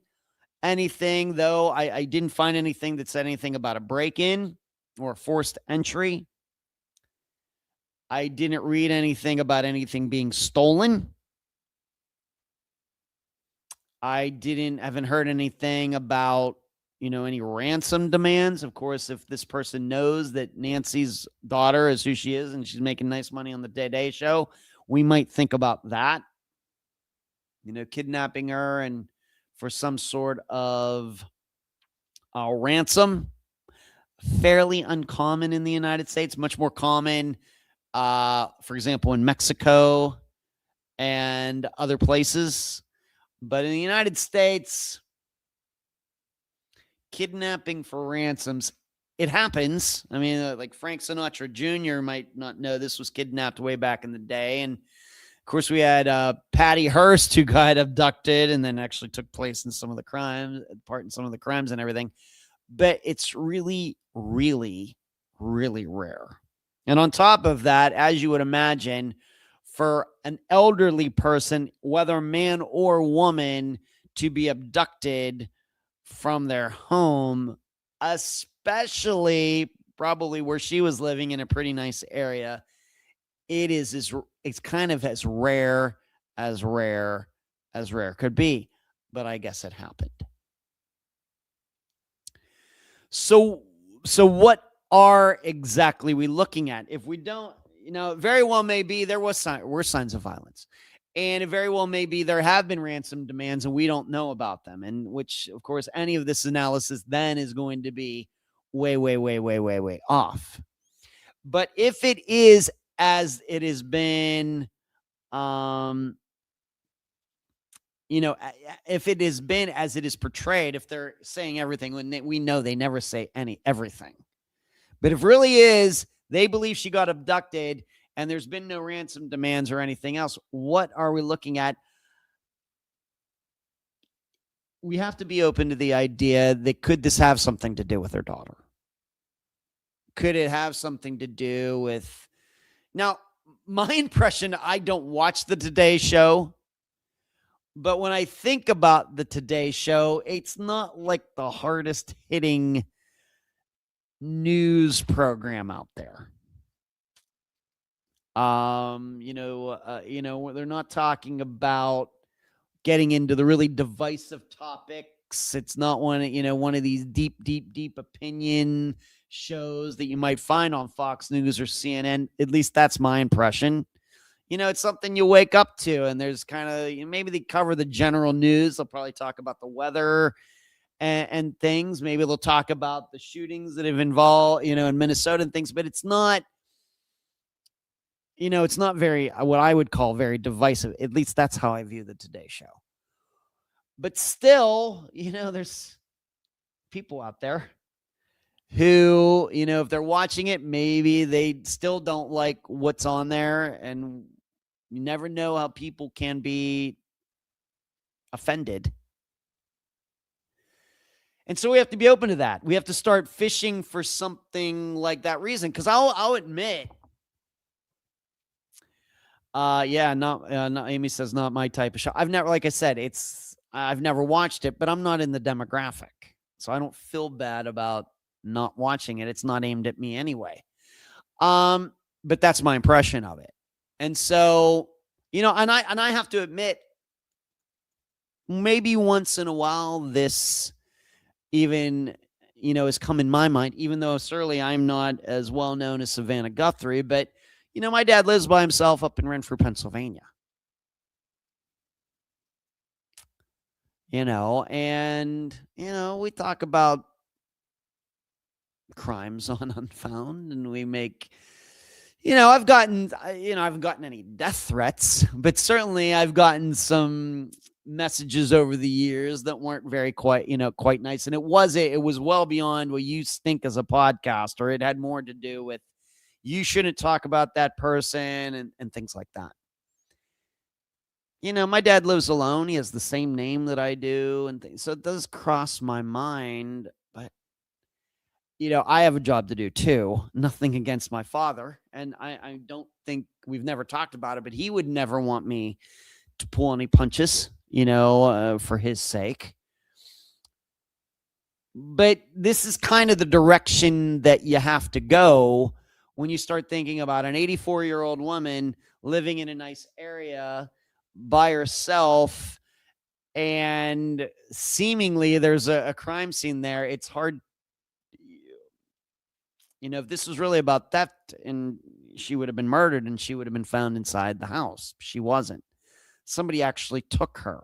anything, though. I didn't find anything that said anything about a break-in or a forced entry. I didn't read anything about anything being stolen. I haven't heard anything about, any ransom demands. Of course, if this person knows that Nancy's daughter is who she is and she's making nice money on the Today Show, we might think about that, kidnapping her and for some sort of ransom. Fairly uncommon in the United States, much more common, for example, in Mexico and other places. But in the United States, kidnapping for ransoms, it happens. I mean, like Frank Sinatra Jr. might not know this was kidnapped way back in the day. And of course, we had Patty Hearst, who got abducted and then actually took place in some of the crimes, part in some of the crimes and everything. But it's really, really, really rare. And on top of that, as you would imagine, for an elderly person, whether man or woman, to be abducted from their home, especially probably where she was living in a pretty nice area, it's kind of as rare could be. But I guess it happened. So what are exactly we looking at? If we don't, very well may be there were signs of violence. And it very well may be there have been ransom demands and we don't know about them. And which, of course, any of this analysis then is going to be way, way, way, way, way, way off. But if it is as it has been, if it has been as it is portrayed, if they're saying everything, when we know they never say everything. But if really is, they believe she got abducted and there's been no ransom demands or anything else, what are we looking at? We have to be open to the idea that could this have something to do with her daughter? Could it have something to do with... Now, my impression, I don't watch the Today Show, but when I think about the Today Show, it's not like the hardest hitting news program out there. They're not talking about getting into the really divisive topics. It's not one of these deep opinion shows that you might find on Fox News or CNN. At least that's my impression. It's something you wake up to, and there's kind of, maybe they cover the general news. They'll probably talk about the weather and things. Maybe they'll talk about the shootings that have involved, in Minnesota and things, but it's not, it's not very, what I would call very divisive. At least that's how I view the Today Show. But still, there's people out there who, if they're watching it, maybe they still don't like what's on there. And you never know how people can be offended. And so we have to be open to that. We have to start fishing for something like that reason. Because I'll admit, Amy says not my type of show. I've never, like I said, I've never watched it, but I'm not in the demographic, so I don't feel bad about not watching it. It's not aimed at me anyway. But that's my impression of it. And so, and I have to admit, maybe once in a while, this even, has come in my mind, even though certainly I'm not as well known as Savannah Guthrie, but, my dad lives by himself up in Renfrew, Pennsylvania. And, we talk about crimes on Unfound, and we make, I haven't gotten any death threats, but certainly I've gotten some messages over the years that weren't very quite nice. And it was well beyond what you think as a podcaster. It had more to do with, you shouldn't talk about that person and things like that. My dad lives alone. He has the same name that I do and things. So it does cross my mind, but I have a job to do too. Nothing against my father. And I don't think, we've never talked about it, but he would never want me to pull any punches, for his sake. But this is kind of the direction that you have to go when you start thinking about an 84-year-old woman living in a nice area by herself, and seemingly there's a crime scene there. It's hard, if this was really about theft and she would have been murdered and she would have been found inside the house. She wasn't. Somebody actually took her.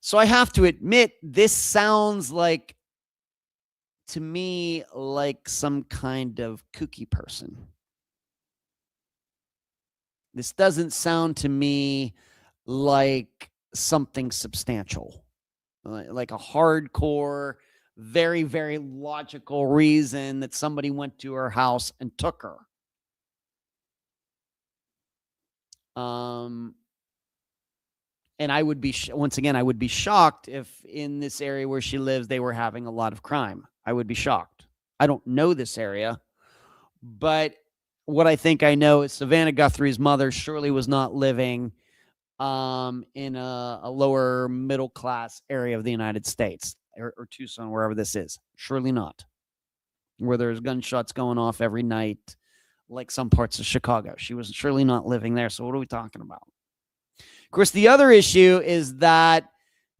So I have to admit, this sounds like, to me, like some kind of kooky person. This doesn't sound to me like something substantial, like a hardcore, very, very logical reason that somebody went to her house and took her. And I would be, once again, I would be shocked if in this area where she lives, they were having a lot of crime. I would be shocked. I don't know this area, but what I think I know is Savannah Guthrie's mother surely was not living in a lower middle class area of the United States, or Tucson, wherever this is. Surely not. Where there's gunshots going off every night, like some parts of Chicago. She was surely not living there. So what are we talking about? Of course, the other issue is that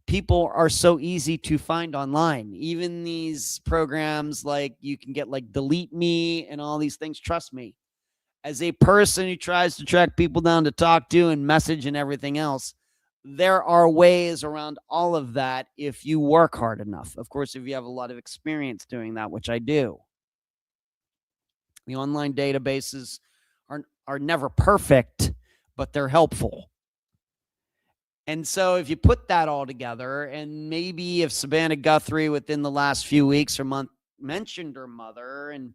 people are so easy to find online. Even these programs, like you can get like Delete Me and all these things. Trust me, as a person who tries to track people down to talk to and message and everything else, there are ways around all of that if you work hard enough. Of course, if you have a lot of experience doing that, which I do. The online databases are never perfect, but they're helpful. And so if you put that all together, and maybe if Savannah Guthrie within the last few weeks or month mentioned her mother, and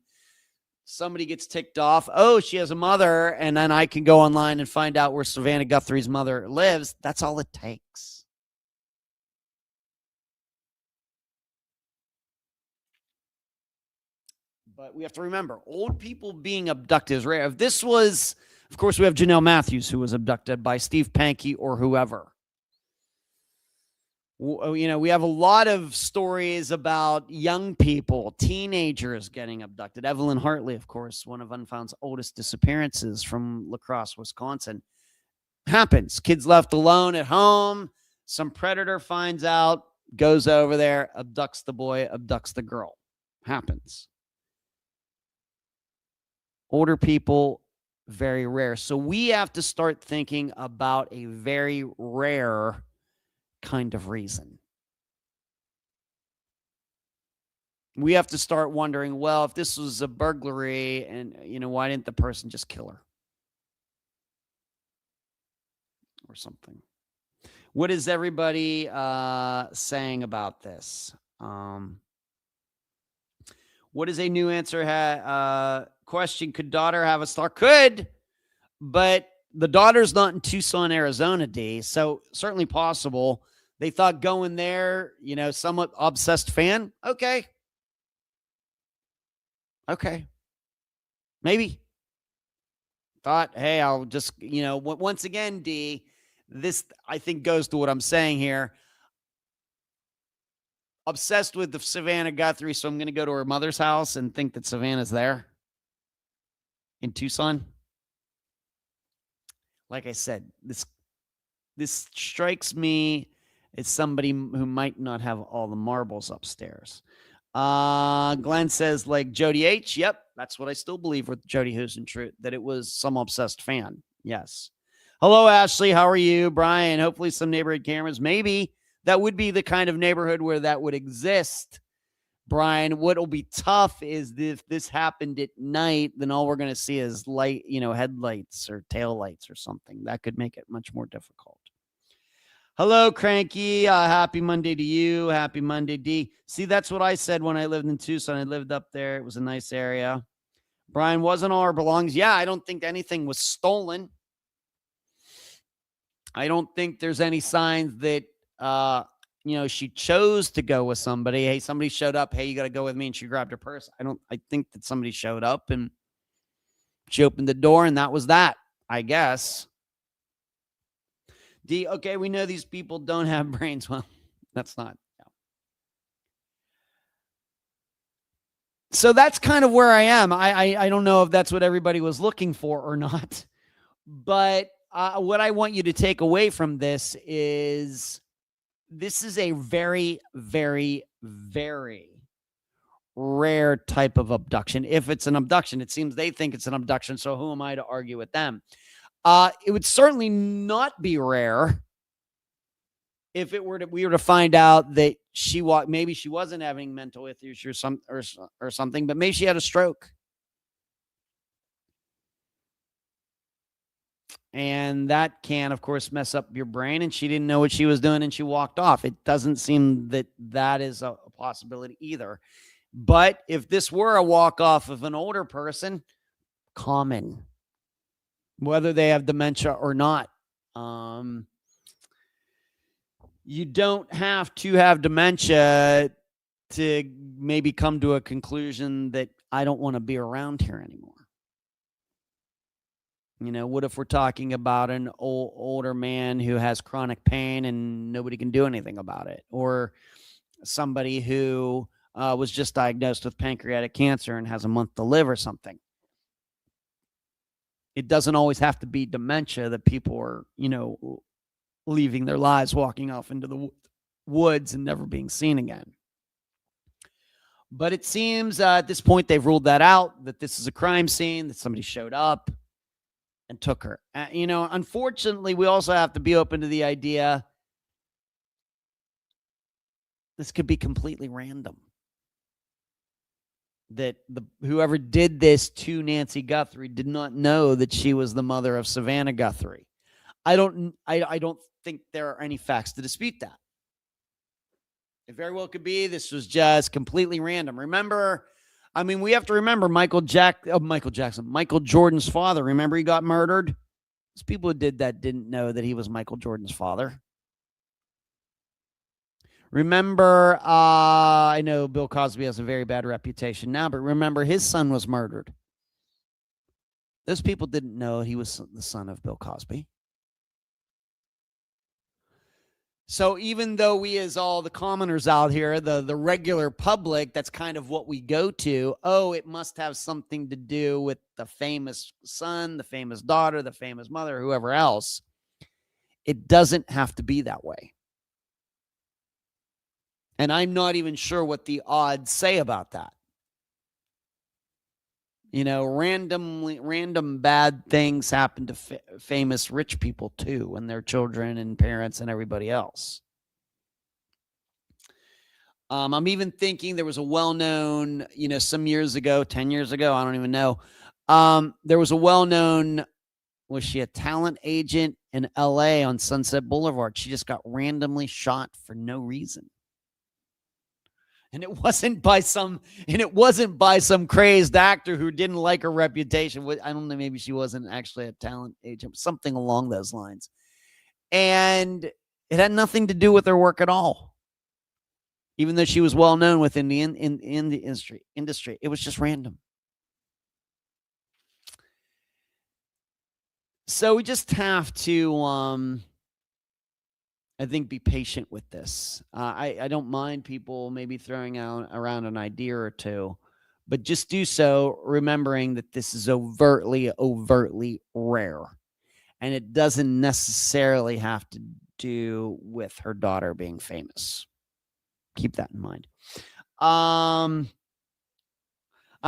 somebody gets ticked off, oh, she has a mother, and then I can go online and find out where Savannah Guthrie's mother lives, that's all it takes. But we have to remember, old people being abducted is rare. If this was, of course, we have Janelle Matthews, who was abducted by Steve Pankey or whoever. We have a lot of stories about young people, teenagers getting abducted. Evelyn Hartley, of course, one of Unfound's oldest disappearances from La Crosse, Wisconsin. Happens. Kids left alone at home. Some predator finds out, goes over there, abducts the boy, abducts the girl. Happens. Older people, very rare. So we have to start thinking about a very rare kind of reason. We have to start wondering, well, if this was a burglary, and why didn't the person just kill her or something? What is everybody saying about this? What is a new answer? Question: could daughter have a star? Could, but the daughter's not in Tucson, Arizona, D. So certainly possible. They thought going there, somewhat obsessed fan. Okay. Maybe. Thought, hey, I'll just, once again, D, this, I think, goes to what I'm saying here. Obsessed with the Savannah Guthrie, so I'm going to go to her mother's house and think that Savannah's there in Tucson. Like I said, this strikes me as somebody who might not have all the marbles upstairs. Glenn says, like Jody H. Yep, that's what I still believe with Jody Husentrut, that it was some obsessed fan. Yes. Hello, Ashley. How are you? Brian, hopefully some neighborhood cameras. Maybe that would be the kind of neighborhood where that would exist. Brian, what'll be tough is if this happened at night, then all we're going to see is light, headlights or taillights or something. That could make it much more difficult. Hello, Cranky. Happy Monday to you. Happy Monday, D. See, that's what I said when I lived in Tucson. I lived up there. It was a nice area. Brian, wasn't all our belongings? Yeah, I don't think anything was stolen. I don't think there's any signs that, she chose to go with somebody. Hey, somebody showed up. Hey, you got to go with me. And she grabbed her purse. I think that somebody showed up and she opened the door and that was that, I guess. D, okay, we know these people don't have brains. Well, that's not. Yeah. So that's kind of where I am. I don't know if that's what everybody was looking for or not, but what I want you to take away from this is a very, very, very rare type of abduction. If it's an abduction, it seems they think it's an abduction. So who am I to argue with them? It would certainly not be rare if we were to find out that maybe she wasn't having mental issues or something, but maybe she had a stroke. And that can, of course, mess up your brain. And she didn't know what she was doing and she walked off. It doesn't seem that is a possibility either. But if this were a walk off of an older person, common, whether they have dementia or not. You don't have to have dementia to maybe come to a conclusion that I don't want to be around here anymore. You know, what if we're talking about an older man who has chronic pain and nobody can do anything about it? Or somebody who was just diagnosed with pancreatic cancer and has a month to live or something. It doesn't always have to be dementia that people are, leaving their lives, walking off into the woods and never being seen again. But it seems at this point they've ruled that out, that this is a crime scene, that somebody showed up and took her. Unfortunately, we also have to be open to the idea this could be completely random. That whoever did this to Nancy Guthrie did not know that she was the mother of Savannah Guthrie. I don't think there are any facts to dispute that. It very well could be this was just completely random. Remember, we have to remember Michael Jordan's father. Remember he got murdered? Those people who did that didn't know that he was Michael Jordan's father. Remember, I know Bill Cosby has a very bad reputation now, but remember his son was murdered. Those people didn't know he was the son of Bill Cosby. So even though we, as all the commoners out here, the regular public, that's kind of what we go to. Oh, it must have something to do with the famous son, the famous daughter, the famous mother, whoever else. It doesn't have to be that way. And I'm not even sure what the odds say about that. Random bad things happen to famous rich people too, and their children and parents and everybody else. I'm even thinking there was a well-known, some years ago, 10 years ago, I don't even know. There was a well-known, was she a talent agent in LA on Sunset Boulevard? She just got randomly shot for no reason. And it wasn't by some crazed actor who didn't like her reputation. I don't know, maybe she wasn't actually a talent agent, something along those lines. And it had nothing to do with her work at all. Even though she was well known within the in the industry, it was just random. So we just have to I think be patient with this. I don't mind people maybe throwing around an idea or two, but just do so remembering that this is overtly rare. And it doesn't necessarily have to do with her daughter being famous. Keep that in mind. I'm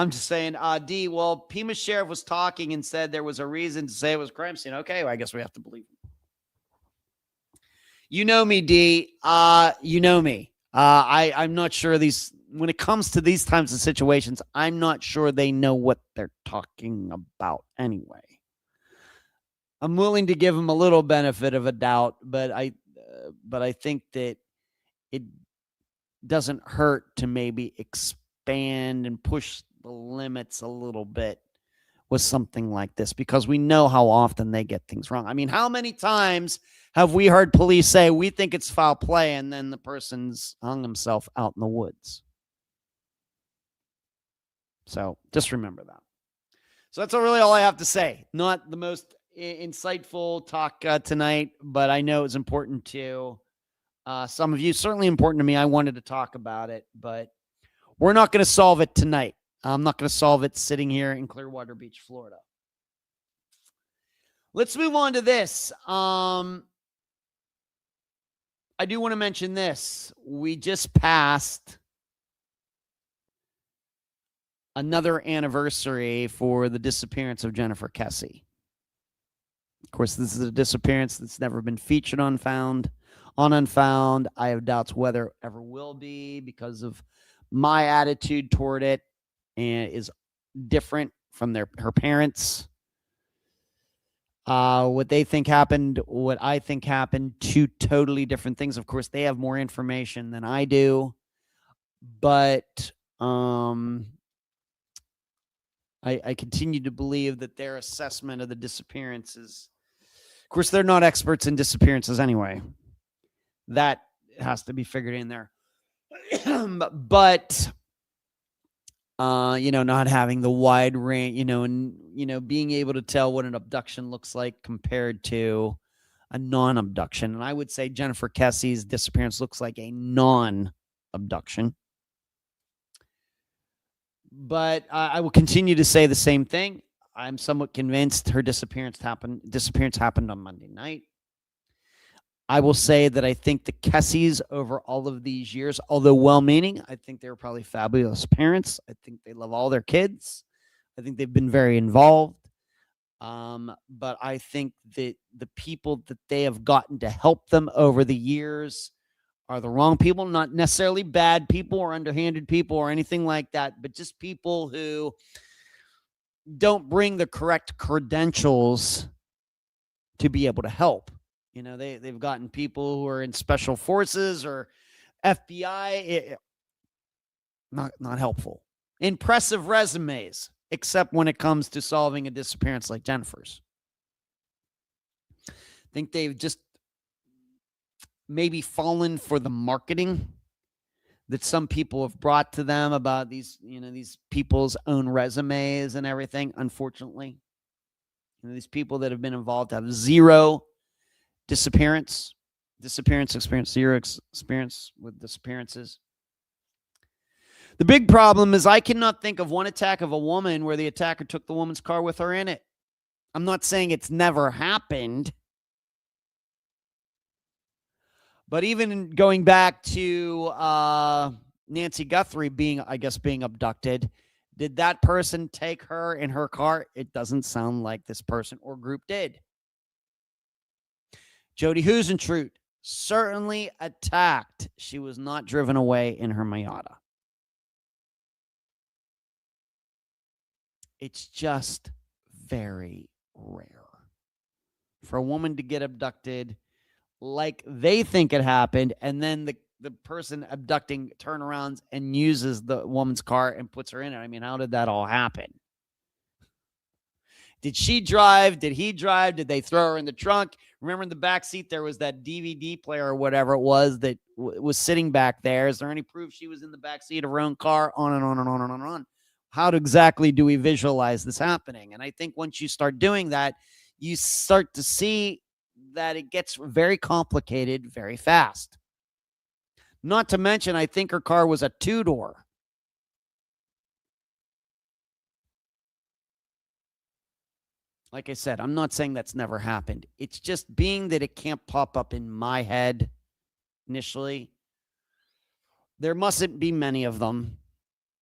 just saying, D, well, Pima Sheriff was talking and said there was a reason to say it was a crime scene. Okay, well, I guess we have to believe him. You know me, D. You know me. I'm not sure when it comes to these types of situations, I'm not sure they know what they're talking about anyway. I'm willing to give them a little benefit of a doubt, but I think that it doesn't hurt to maybe expand and push the limits a little bit with something like this, because we know how often they get things wrong. How many times have we heard police say, we think it's foul play, and then the person's hung himself out in the woods? So just remember that. So that's really all I have to say. Not the most insightful talk tonight, but I know it's important to some of you, certainly important to me. I wanted to talk about it, but we're not going to solve it tonight. I'm not going to solve it sitting here in Clearwater Beach, Florida. Let's move on to this. I do want to mention this. We just passed another anniversary for the disappearance of Jennifer Kesse. Of course, this is a disappearance that's never been featured on Unfound. I have doubts whether it ever will be because of my attitude toward it, and is different from her parents. What they think happened, what I think happened, two totally different things. Of course, they have more information than I do, but I continue to believe that their assessment of the disappearances, of course, they're not experts in disappearances anyway. That has to be figured in there. But not having the wide range, and being able to tell what an abduction looks like compared to a non-abduction. And I would say Jennifer Kesse's disappearance looks like a non-abduction. But I will continue to say the same thing. I'm somewhat convinced her disappearance happened on Monday night. I will say that I think the Kesses over all of these years, although well-meaning, I think they were probably fabulous parents. I think they love all their kids. I think they've been very involved. But I think that the people that they have gotten to help them over the years are the wrong people, not necessarily bad people or underhanded people or anything like that, but just people who don't bring the correct credentials to be able to help. They've gotten people who are in special forces or FBI, not helpful. Impressive resumes, except when it comes to solving a disappearance like Jennifer's. I think they've just maybe fallen for the marketing that some people have brought to them about these people's own resumes and everything. Unfortunately, these people that have been involved have zero disappearance experience, zero experience with disappearances. The big problem is I cannot think of one attack of a woman where the attacker took the woman's car with her in it. I'm not saying it's never happened, but even going back to Nancy Guthrie being abducted, did that person take her in her car? It doesn't sound like this person or group did. Jody Huisentruit certainly attacked. She was not driven away in her Miata. It's just very rare for a woman to get abducted like they think it happened, and then the person abducting turnarounds and uses the woman's car and puts her in it. I mean, how did that all happen? Did she drive? Did he drive? Did they throw her in the trunk? Remember in the back seat, there was that DVD player or whatever it was that was sitting back there. Is there any proof she was in the back seat of her own car? On and on and on and on and on. How exactly do we visualize this happening? And I think once you start doing that, you start to see that it gets very complicated very fast. Not to mention, I think her car was a two-door. Like I said, I'm not saying that's never happened. It's just being that it can't pop up in my head initially. There mustn't be many of them.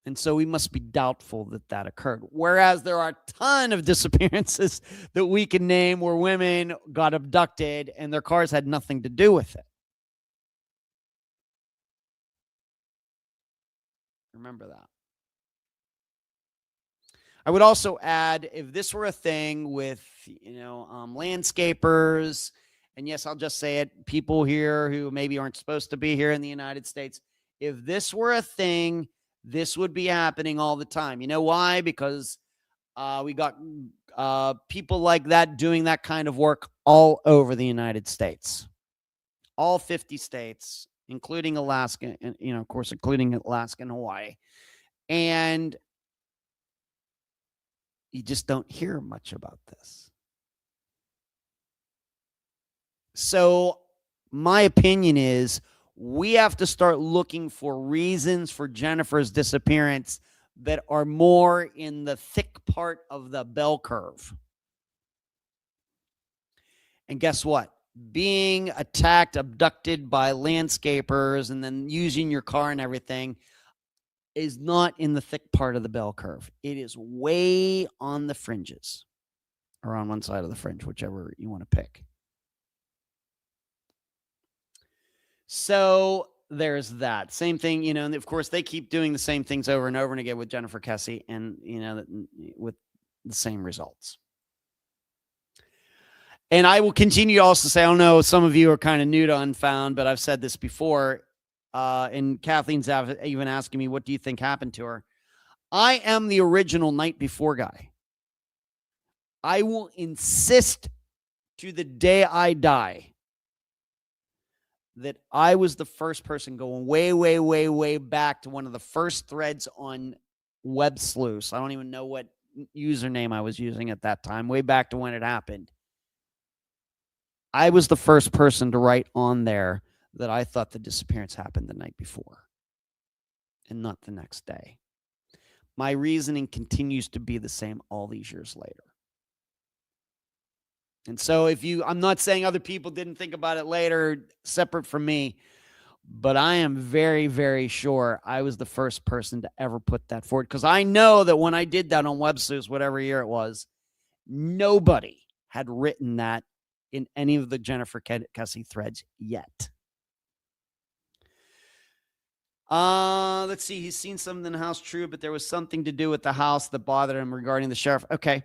And so we must be doubtful that that occurred. Whereas there are a ton of disappearances that we can name where women got abducted and their cars had nothing to do with it. Remember that. I would also add, if this were a thing with, landscapers, and yes, I'll just say it, people here who maybe aren't supposed to be here in the United States, if this were a thing, this would be happening all the time. You know why? Because we got people like that doing that kind of work all over the United States, all 50 states, including Alaska, and, of course, including Alaska and Hawaii. And you just don't hear much about this. So my opinion is we have to start looking for reasons for Jennifer's disappearance that are more in the thick part of the bell curve. And guess what? Being attacked, abducted by landscapers, and then using your car and everything is not in the thick part of the bell curve. It is way on the fringes, or on one side of the fringe, whichever you want to pick. So there's that. Same thing, and of course they keep doing the same things over and over and again with Jennifer Kesse, and with the same results. And I will continue to also say, I don't know, some of you are kind of new to Unfound, but I've said this before, and Kathleen's even asking me, what do you think happened to her? I am the original night before guy. I will insist to the day I die that I was the first person, going way, way, way, way back to one of the first threads on Web Sleuth. I don't even know what username I was using at that time, way back to when it happened. I was the first person to write on there that I thought the disappearance happened the night before and not the next day. My reasoning continues to be the same all these years later. And so I'm not saying other people didn't think about it later, separate from me, but I am very, very sure I was the first person to ever put that forward, because I know that when I did that on Web Sleuth, whatever year it was, nobody had written that in any of the Jennifer Kesse threads yet. Let's see. He's seen something in the house, true, but there was something to do with the house that bothered him regarding the sheriff. Okay.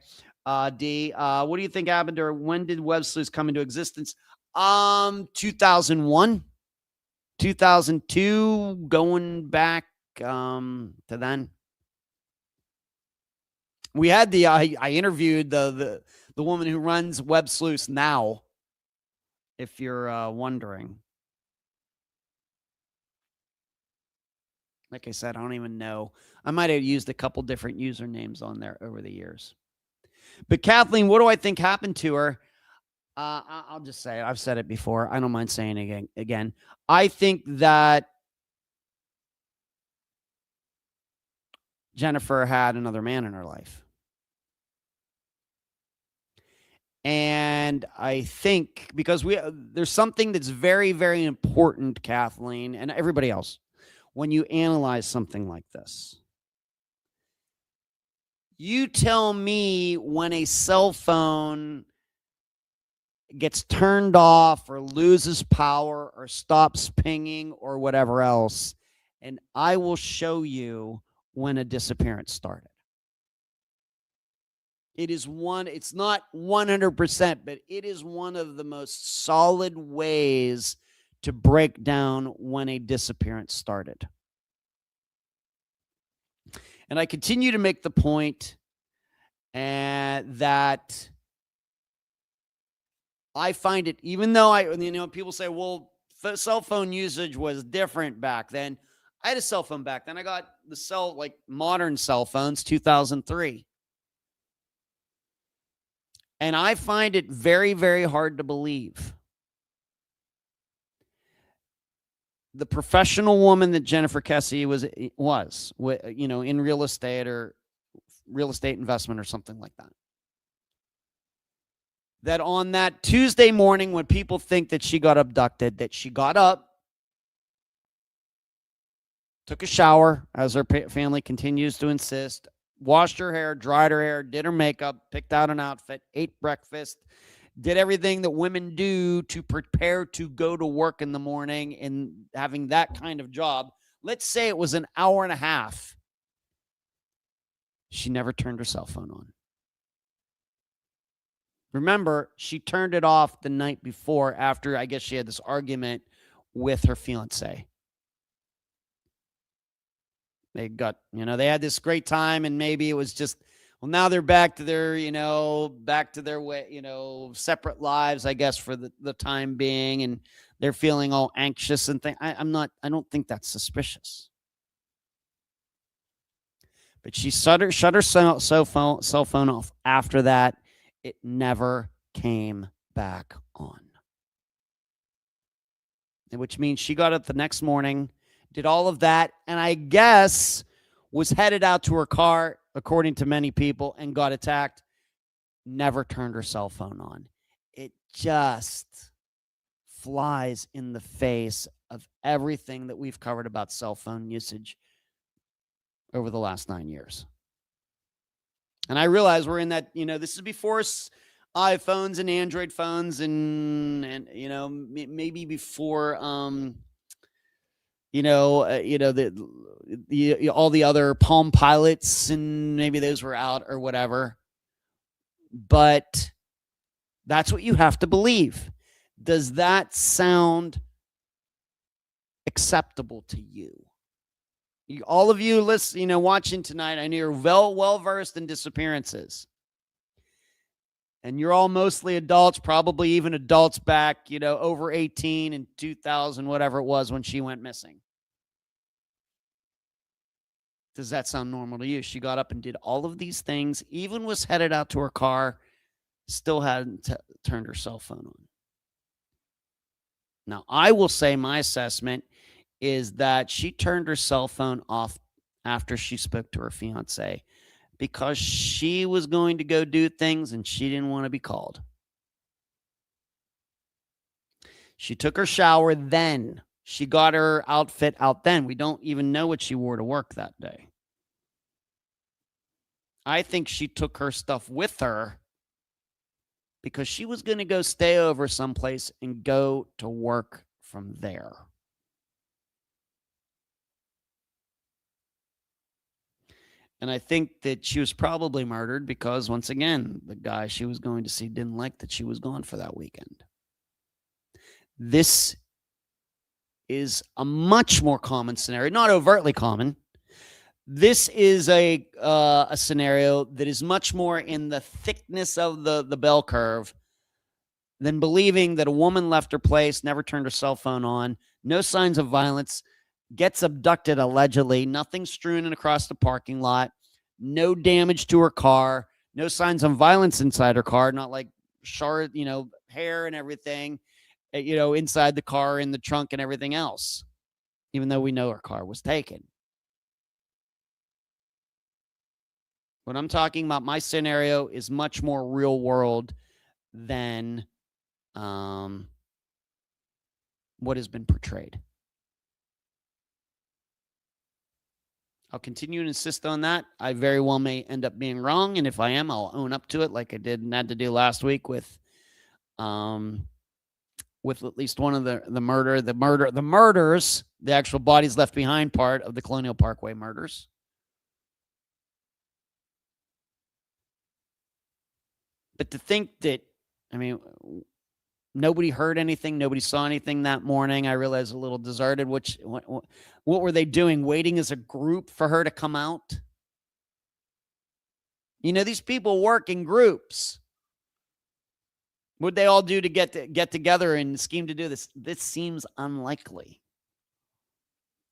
D, what do you think happened to her? When did Web Sleuth come into existence? 2001, 2002, going back to then. We had I interviewed the woman who runs Web Sleuth now, if you're wondering. Like I said, I don't even know. I might have used a couple different usernames on there over the years. But Kathleen, what do I think happened to her? I'll just say it. I've said it before. I don't mind saying it again. I think that Jennifer had another man in her life. And I think because there's something that's very, very important, Kathleen, and everybody else, when you analyze something like this. You tell me when a cell phone gets turned off or loses power or stops pinging or whatever else, and I will show you when a disappearance started. It's not 100%, but it is one of the most solid ways to break down when a disappearance started. And I continue to make the point that I find it, even though people say, well, cell phone usage was different back then. I had a cell phone back then. I got the modern cell phones, 2003. And I find it very, very hard to believe the professional woman that Jennifer Kesse was, in real estate or real estate investment or something like that. That on that Tuesday morning, when people think that she got abducted, that she got up, took a shower, as her family continues to insist, washed her hair, dried her hair, did her makeup, picked out an outfit, ate breakfast, did everything that women do to prepare to go to work in the morning, and having that kind of job. Let's say it was an hour and a half. She never turned her cell phone on. Remember, she turned it off the night before, after I guess she had this argument with her fiance. They they had this great time, and maybe it was just, well, now they're back to their, way, separate lives, I guess, for the time being, and they're feeling all anxious and things. I don't think that's suspicious. But she shut her cell phone off. After that, it never came back on. Which means she got up the next morning, did all of that, and I guess was headed out to her car, according to many people, and got attacked, never turned her cell phone on. It just flies in the face of everything that we've covered about cell phone usage over the last 9 years. And I realize we're in that, this is before iPhones and Android phones and maybe before, all the other Palm Pilots, and maybe those were out or whatever. But that's what you have to believe. Does that sound acceptable to you? All of you watching tonight, I know you're well versed in disappearances. And you're all mostly adults, probably even adults back, over 18 in 2000, whatever it was when she went missing. Does that sound normal to you? She got up and did all of these things, even was headed out to her car, still hadn't turned her cell phone on. Now, I will say my assessment is that she turned her cell phone off after she spoke to her fiance because she was going to go do things and she didn't want to be called. She took her shower then. She got her outfit out then. We don't even know what she wore to work that day. I think she took her stuff with her because she was going to go stay over someplace and go to work from there. And I think that she was probably murdered because, once again, the guy she was going to see didn't like that she was gone for that weekend. This is a much more common scenario, not overtly common. This is a scenario that is much more in the thickness of the bell curve than believing that a woman left her place, never turned her cell phone on, no signs of violence, gets abducted allegedly, nothing strewn across the parking lot, no damage to her car, no signs of violence inside her car, not like shard, hair and everything, inside the car, in the trunk and everything else, even though we know her car was taken. What I'm talking about, my scenario is much more real world than what has been portrayed. I'll continue to insist on that. I very well may end up being wrong, and if I am, I'll own up to it, like I did and had to do last week with at least one of the murders, the actual bodies left behind part of the Colonial Parkway murders. But to think that, nobody heard anything, nobody saw anything that morning, I realized a little deserted. What were they doing? Waiting as a group for her to come out? These people work in groups. What would they all do to get together and scheme to do this? This seems unlikely.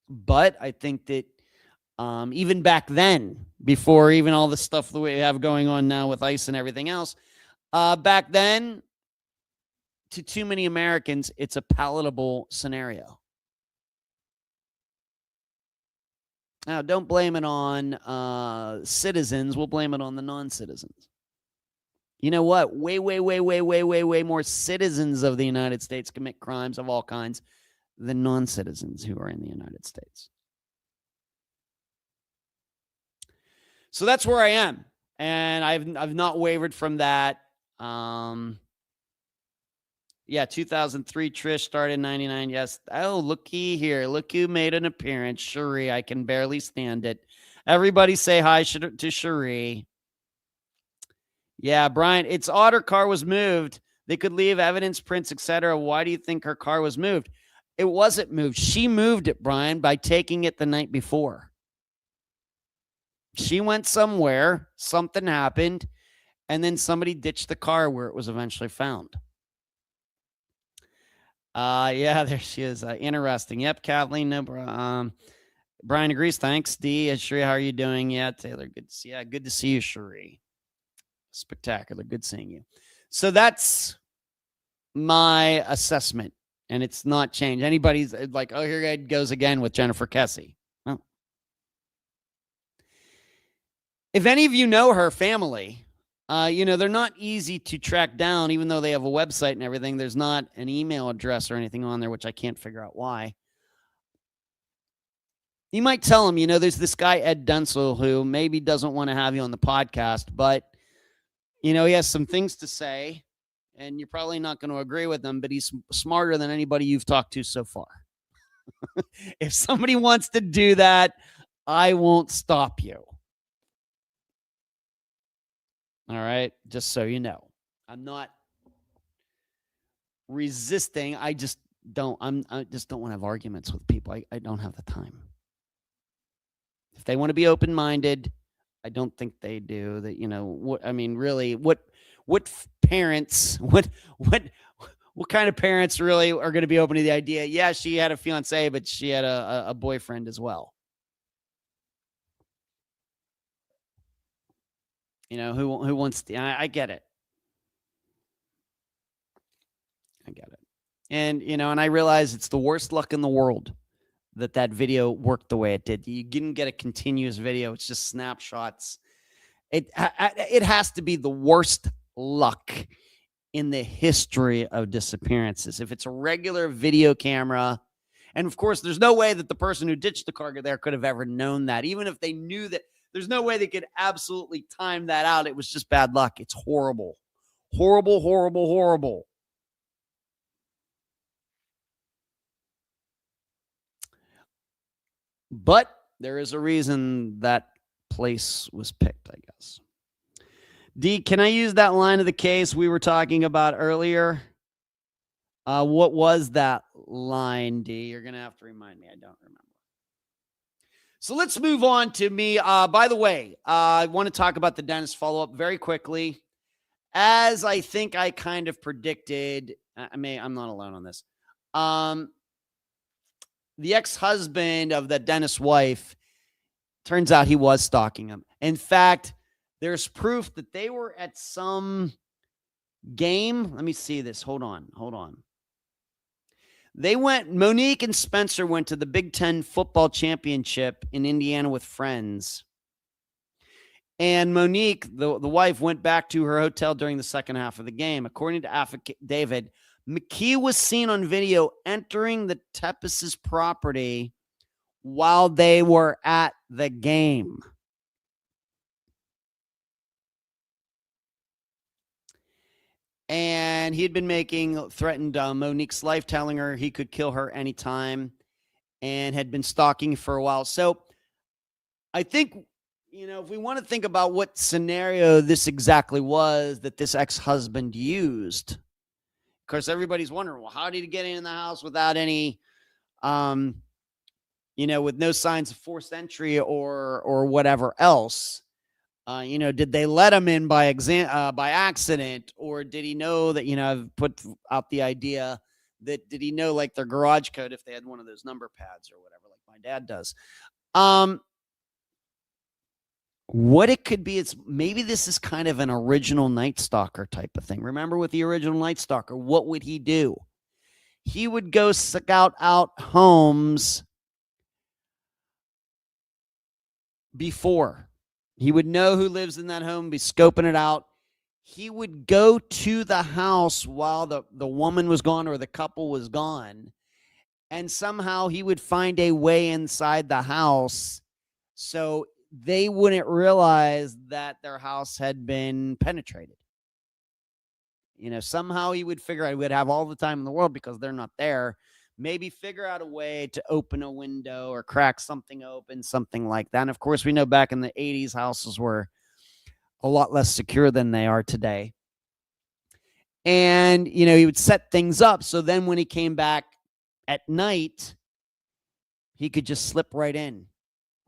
But I think that even back then, before even all the stuff that we have going on now with ICE and everything else, back then, to too many Americans, it's a palatable scenario. Now, don't blame it on citizens. We'll blame it on the non-citizens. You know what? Way more citizens of the United States commit crimes of all kinds than non-citizens who are in the United States. So that's where I am, and I've not wavered from that. 2003 Trish started in 99. Yes. Oh, looky here. Look who made an appearance. Cherie. I can barely stand it. Everybody say hi to Cherie. Yeah, Brian, it's odd her car was moved. They could leave evidence, prints, etc. Why do you think her car was moved? It wasn't moved. She moved it, Brian, by taking it the night before. She went somewhere, something happened, and then somebody ditched the car where it was eventually found. There she is. Interesting. Yep, Kathleen. No, Brian agrees. Thanks, D. Cherie, how are you doing? Yeah, Taylor. Good to see you, Cherie. Spectacular. Good seeing you. So that's my assessment, and it's not changed. Anybody's like, oh, here it goes again with Jennifer Kessie. Oh. If any of you know her family, they're not easy to track down, even though they have a website and everything. There's not an email address or anything on there, which I can't figure out why. You might tell him, there's this guy, Ed Denzel, who maybe doesn't want to have you on the podcast, but, he has some things to say, and you're probably not going to agree with him, but he's smarter than anybody you've talked to so far. If somebody wants to do that, I won't stop you. All right. Just so you know, I'm not resisting. I just don't want to have arguments with people. I don't have the time. If they want to be open-minded, I don't think they do. That, really, what parents, what kind of parents really are going to be open to the idea? Yeah, she had a fiance, but she had a boyfriend as well. Who wants to, I get it. I get it. And, and I realize it's the worst luck in the world that video worked the way it did. You didn't get a continuous video. It's just snapshots. It has to be the worst luck in the history of disappearances. If it's a regular video camera, and of course, there's no way that the person who ditched the cargo there could have ever known that. Even if they knew that, there's no way they could absolutely time that out. It was just bad luck. It's horrible. Horrible, horrible, horrible. But there is a reason that place was picked, I guess. D, can I use that line of the case we were talking about earlier? What was that line, D? You're going to have to remind me. I don't remember. So let's move on to me. By the way, I want to talk about the dentist follow-up very quickly. As I think I kind of predicted, I'm not alone on this. The ex-husband of the dentist's wife, turns out he was stalking him. In fact, there's proof that they were at some game. Let me see this. Hold on. Monique and Spencer went to the Big Ten football championship in Indiana with friends. And Monique, the wife, went back to her hotel during the second half of the game. According to affidavit, McKee was seen on video entering the Tepes' property while they were at the game. And he had been threatened Monique's life, telling her he could kill her anytime, and had been stalking for a while. So I think, if we want to think about what scenario this exactly was that this ex-husband used, of course, everybody's wondering, well, how did he get in the house without any, with no signs of forced entry or whatever else? Did they let him in by accident, or did he know that, I've put out the idea that, did he know like their garage code if they had one of those number pads or whatever, like my dad does? What it could be, it's maybe this is kind of an original Night Stalker type of thing. Remember with the original Night Stalker, what would he do? He would go scout out homes before. He would know who lives in that home, be scoping it out. He would go to the house while the woman was gone or the couple was gone, and somehow he would find a way inside the house so they wouldn't realize that their house had been penetrated. Somehow he would figure out, he would have all the time in the world because they're not there. Maybe figure out a way to open a window or crack something open, something like that. And of course, we know back in the 80s, houses were a lot less secure than they are today. And, he would set things up. So then when he came back at night, he could just slip right in.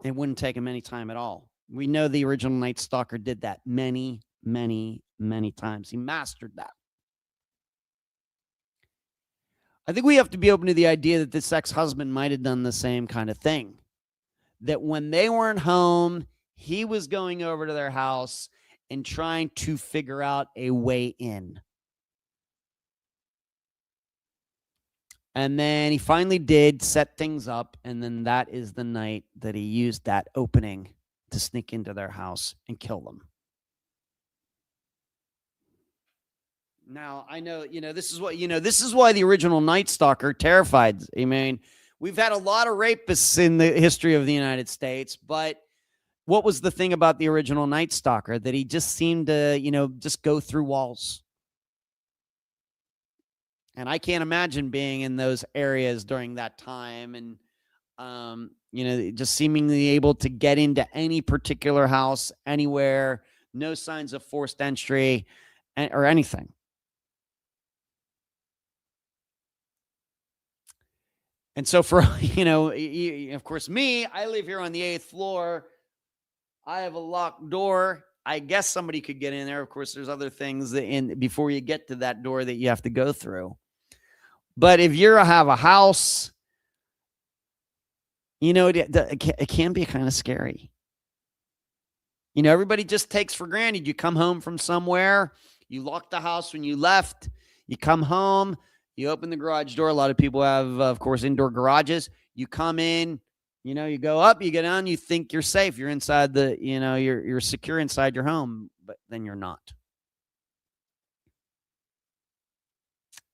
It wouldn't take him any time at all. We know the original Night Stalker did that many, many, many times. He mastered that. I think we have to be open to the idea that this ex-husband might have done the same kind of thing. That when they weren't home, he was going over to their house and trying to figure out a way in. And then he finally did set things up, and then that is the night that he used that opening to sneak into their house and kill them. Now, I know, this is why the original Night Stalker terrified. I mean, we've had a lot of rapists in the history of the United States, but what was the thing about the original Night Stalker? That he just seemed to, just go through walls. And I can't imagine being in those areas during that time and, just seemingly able to get into any particular house, anywhere, no signs of forced entry or anything. And so for, of course, me, I live here on the 8th floor. I have a locked door. I guess somebody could get in there. Of course, there's other things before you get to that door that you have to go through. But if you have a house, it can be kind of scary. Everybody just takes for granted. You come home from somewhere, you lock the house when you left, you come home, you open the garage door. A lot of people have, of course, indoor garages. You come in, you go up, you get down, you think you're safe. You're inside you're secure inside your home, but then you're not.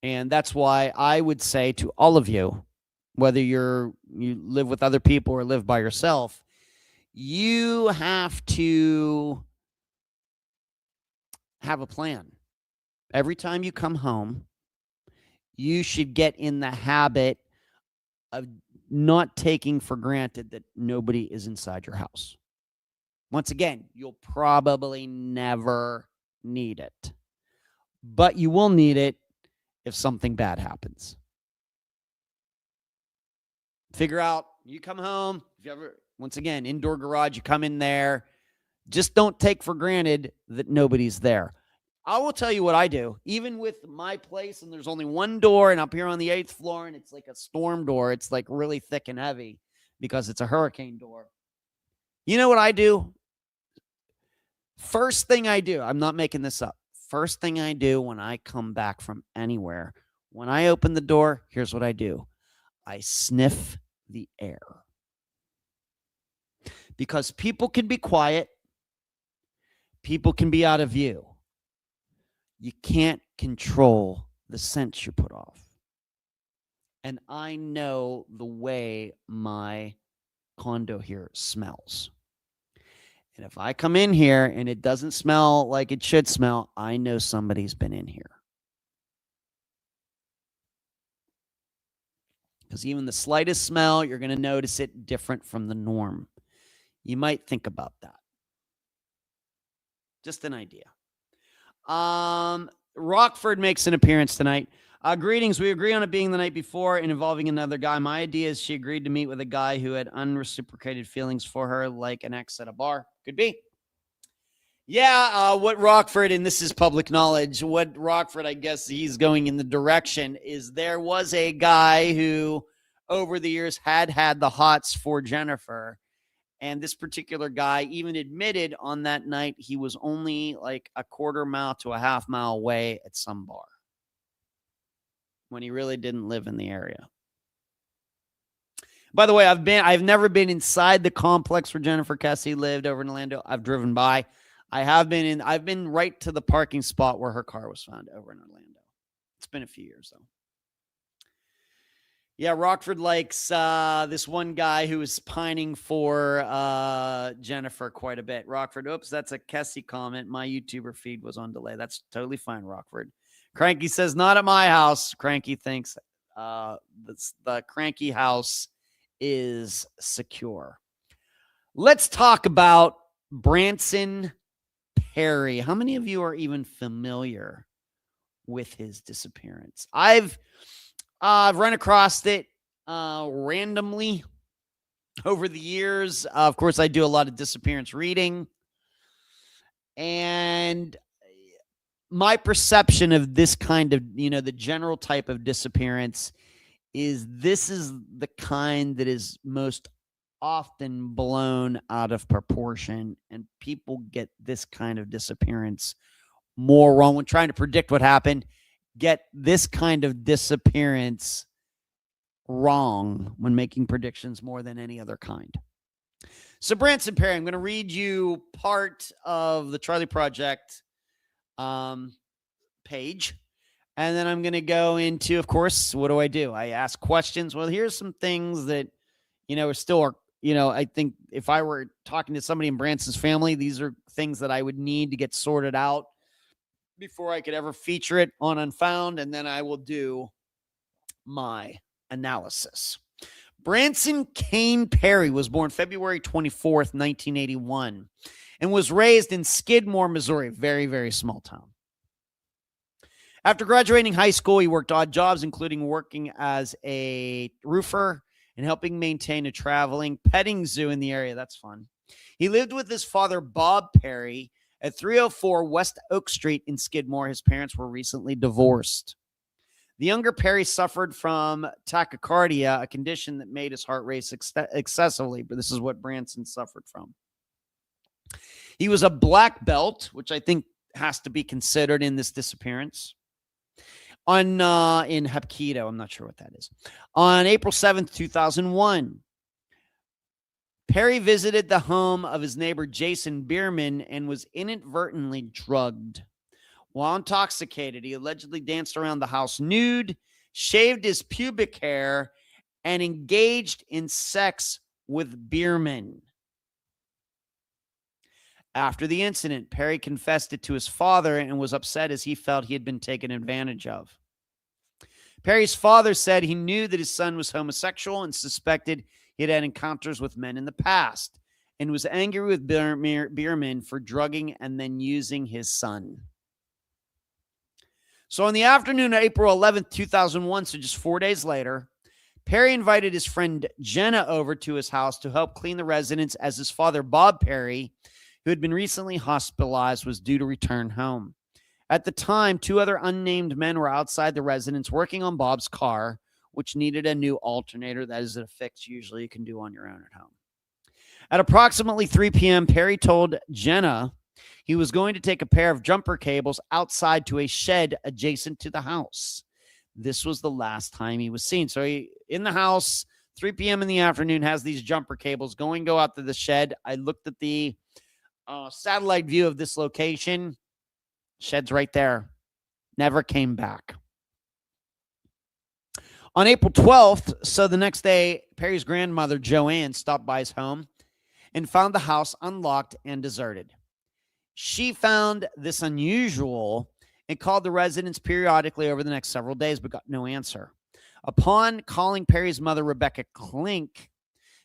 And that's why I would say to all of you, whether you live with other people or live by yourself, you have to have a plan. Every time you come home, you should get in the habit of not taking for granted that nobody is inside your house. Once again, you'll probably never need it, but you will need it if something bad happens. Figure out, you come home, if you ever, once again, indoor garage, you come in there, just don't take for granted that nobody's there. I will tell you what I do, even with my place, and there's only one door, and up here on the 8th floor, and it's like a storm door. It's like really thick and heavy because it's a hurricane door. You know what I do? First thing I do, I'm not making this up. First thing I do when I come back from anywhere, when I open the door, here's what I do. I sniff the air. Because people can be quiet. People can be out of view. You can't control the scent you put off. And I know the way my condo here smells. And if I come in here and it doesn't smell like it should smell, I know somebody's been in here. Because even the slightest smell, you're going to notice it different from the norm. You might think about that. Just an idea. Rockford makes an appearance tonight. Greetings. We agree on it being the night before and involving another guy. My idea is she agreed to meet with a guy who had unreciprocated feelings for her, like an ex at a bar. Could be. Yeah, what Rockford, and this is public knowledge, what Rockford, I guess he's going in the direction, is there was a guy who over the years had the hots for Jennifer. And this particular guy even admitted on that night he was only like a quarter mile to a half mile away at some bar when he really didn't live in the area. By the way, I've never been inside the complex where Jennifer Cassie lived over in Orlando. I've driven by. I've been right to the parking spot where her car was found over in Orlando. It's been a few years though. Yeah, Rockford likes this one guy who is pining for Jennifer quite a bit. Rockford, oops, that's a Kessie comment. My YouTuber feed was on delay. That's totally fine, Rockford. Cranky says, not at my house. Cranky thinks the Cranky house is secure. Let's talk about Branson Perry. How many of you are even familiar with his disappearance? I've run across it randomly over the years. Of course, I do a lot of disappearance reading. And my perception of this kind of, the general type of disappearance is this is the kind that is most often blown out of proportion. And people get this kind of disappearance more wrong when trying to predict what happened. Get this kind of disappearance wrong when making predictions more than any other kind. So, Branson Perry, I'm going to read you part of the Charlie Project page. And then I'm going to go into, of course, what do? I ask questions. Well, here's some things that, are still, I think if I were talking to somebody in Branson's family, these are things that I would need to get sorted out before I could ever feature it on Unfound. And then I will do my analysis. Branson Kane Perry was born February 24th, 1981, and was raised in Skidmore, Missouri, very, very small town. After graduating high school, he worked odd jobs, including working as a roofer and helping maintain a traveling petting zoo in the area. That's fun. He lived with his father, Bob Perry, at 304 West Oak Street in Skidmore. His parents were recently divorced. The younger Perry suffered from tachycardia, a condition that made his heart race excessively, but this is what Branson suffered from. He was a black belt, which I think has to be considered in this disappearance. In Hapkido, I'm not sure what that is. On April 7th, 2001, Perry visited the home of his neighbor Jason Bierman and was inadvertently drugged. While intoxicated, he allegedly danced around the house nude, shaved his pubic hair, and engaged in sex with Bierman. After the incident, Perry confessed it to his father and was upset as he felt he had been taken advantage of. Perry's father said he knew that his son was homosexual and suspected he had had encounters with men in the past and was angry with Bierman for drugging and then using his son. So on the afternoon of April 11th, 2001, so just 4 days later, Perry invited his friend Jenna over to his house to help clean the residence as his father, Bob Perry, who had been recently hospitalized, was due to return home. At the time, 2 other unnamed men were outside the residence working on Bob's car, which needed a new alternator. That is a fix usually you can do on your own at home. At approximately 3 p.m., Perry told Jenna he was going to take a pair of jumper cables outside to a shed adjacent to the house. This was the last time he was seen. So he, in the house, 3 p.m. in the afternoon, has these jumper cables go out to the shed. I looked at the satellite view of this location. Shed's right there. Never came back. On April 12th, so the next day, Perry's grandmother, Joanne, stopped by his home and found the house unlocked and deserted. She found this unusual and called the residents periodically over the next several days, but got no answer. Upon calling Perry's mother, Rebecca Klink,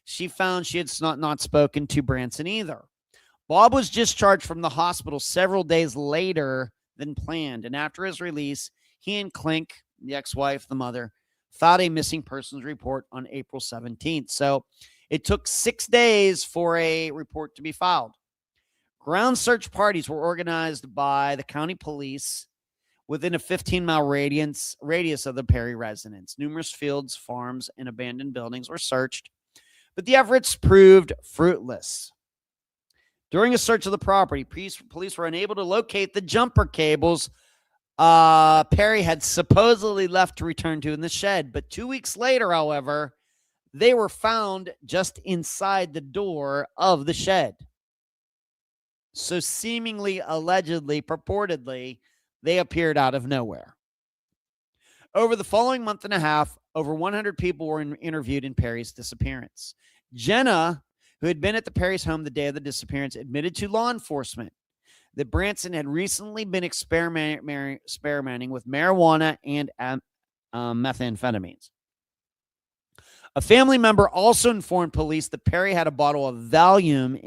she found she had not spoken to Branson either. Bob was discharged from the hospital several days later than planned, and after his release, he and Klink, the ex-wife, the mother, filed a missing persons report on April 17th. So it took 6 days for a report to be filed. Ground search parties were organized by the county police within a 15-mile radius of the Perry residence. Numerous fields, farms, and abandoned buildings were searched, but the efforts proved fruitless. During a search of the property, police were unable to locate the jumper cables Perry had supposedly left to return to in the shed. But 2 weeks later, however, they were found just inside the door of the shed. So seemingly, allegedly, purportedly, they appeared out of nowhere. Over the following month and a half, over 100 people were interviewed in Perry's disappearance. Jenna, who had been at the Perry's home the day of the disappearance, admitted to law enforcement that Branson had recently been experimenting with marijuana and methamphetamines. A family member also informed police that Perry had a bottle of Valium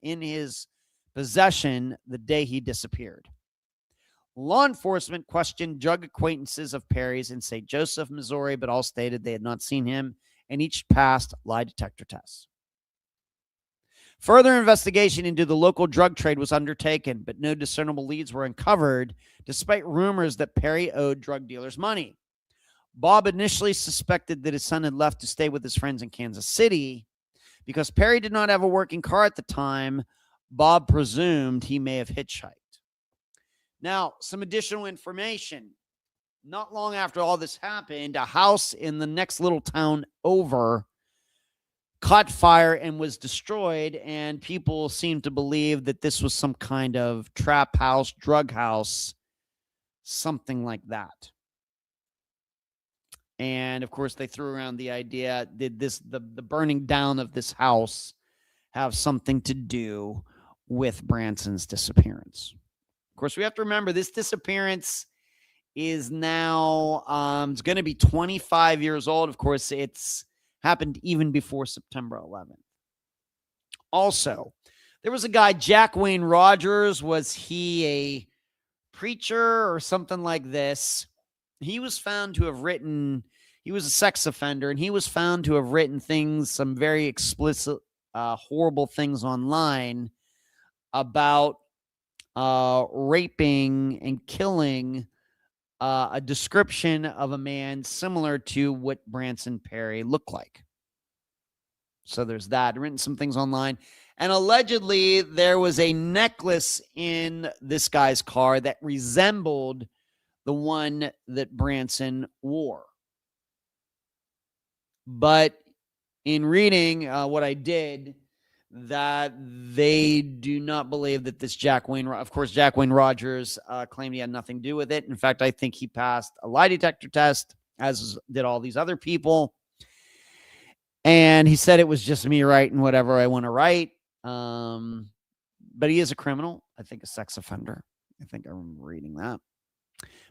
in his possession the day he disappeared. Law enforcement questioned drug acquaintances of Perry's in St. Joseph, Missouri, but all stated they had not seen him, and each passed lie detector tests. Further investigation into the local drug trade was undertaken, but no discernible leads were uncovered, despite rumors that Perry owed drug dealers money. Bob initially suspected that his son had left to stay with his friends in Kansas City. Because Perry did not have a working car at the time, Bob presumed he may have hitchhiked. Now, some additional information. Not long after all this happened, a house in the next little town over caught fire and was destroyed, and people seem to believe that this was some kind of trap house, drug house, something like that. And of course, they threw around the idea, did the burning down of this house have something to do with Branson's disappearance? Of course, we have to remember this disappearance is now it's going to be 25 years old. Of course, it's happened even before September 11th. Also, there was a guy, Jack Wayne Rogers. Was he a preacher or something like this? He was found to have written, he was a sex offender, and he was found to have written things, some very explicit, horrible things online about raping and killing a description of a man similar to what Branson Perry looked like. So there's that. Written some things online. And allegedly, there was a necklace in this guy's car that resembled the one that Branson wore. But in reading what I did, that they do not believe that this Jack Wayne, of course, Jack Wayne Rogers claimed he had nothing to do with it. In fact, I think he passed a lie detector test, as did all these other people. And he said it was just me writing whatever I want to write. But he is a criminal, I think a sex offender. I think I remember reading that.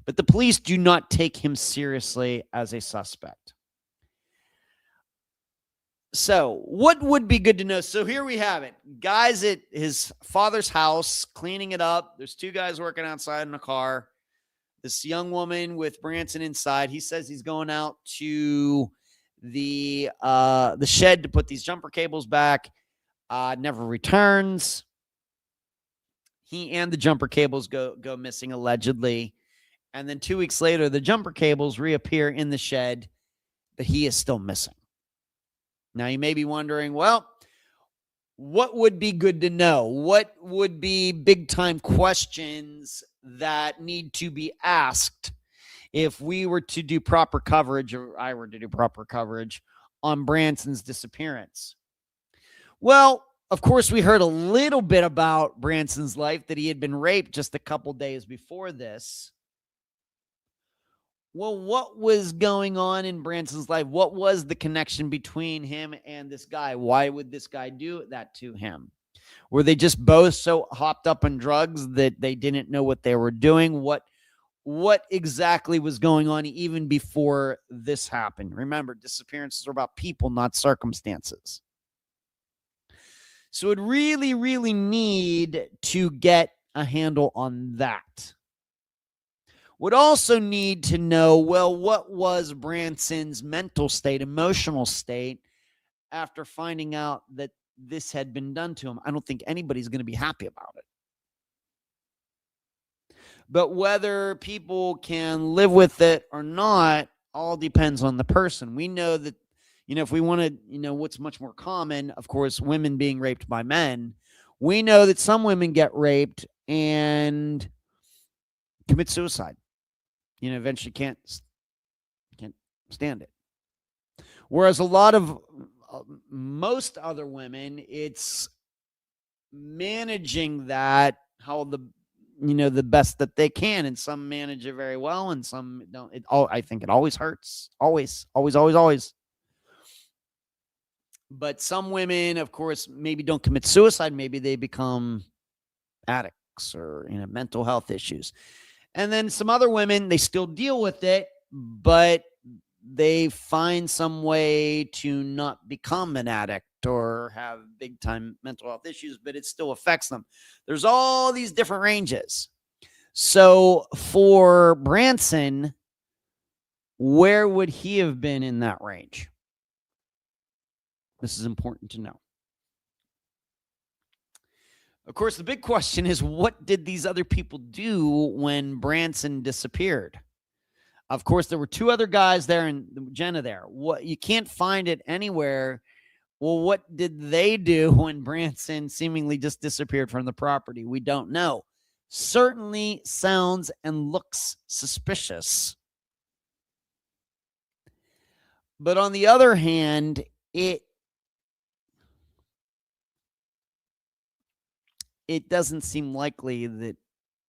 But the police do not take him seriously as a suspect. So what would be good to know? So here we have it. Guys at his father's house cleaning it up. There's two guys working outside in a car. This young woman with Branson inside. He says he's going out to the shed to put these jumper cables back. Never returns. He and the jumper cables go missing allegedly. And then 2 weeks later, the jumper cables reappear in the shed, but he is still missing. Now, you may be wondering, well, what would be good to know? What would be big-time questions that need to be asked if we were to do proper coverage, or I were to do proper coverage on Branson's disappearance? Well, of course, we heard a little bit about Branson's life, that he had been raped just a couple days before this. Well, what was going on in Branson's life? What was the connection between him and this guy? Why would this guy do that to him? Were they just both so hopped up on drugs that they didn't know what they were doing? What exactly was going on even before this happened? Remember, disappearances are about people, not circumstances. So it really, really need to get a handle on that. Would also need to know, well, what was Branson's mental state, emotional state, after finding out that this had been done to him? I don't think anybody's going to be happy about it. But whether people can live with it or not, all depends on the person. We know that, if we want to, what's much more common, of course, women being raped by men. We know that some women get raped and commit suicide. Eventually can't stand it. Whereas a lot of most other women, it's managing that how the best that they can, and some manage it very well, and some don't. I think it always hurts, always. But some women, of course, maybe don't commit suicide. Maybe they become addicts or mental health issues. And then some other women, they still deal with it, but they find some way to not become an addict or have big time mental health issues, but it still affects them. There's all these different ranges. So for Branson, where would he have been in that range? This is important to know. Of course, the big question is, what did these other people do when Branson disappeared? Of course, there were two other guys there and Jenna there. What, you can't find it anywhere. Well, what did they do when Branson seemingly just disappeared from the property? We don't know. Certainly sounds and looks suspicious. But on the other hand, it it doesn't seem likely that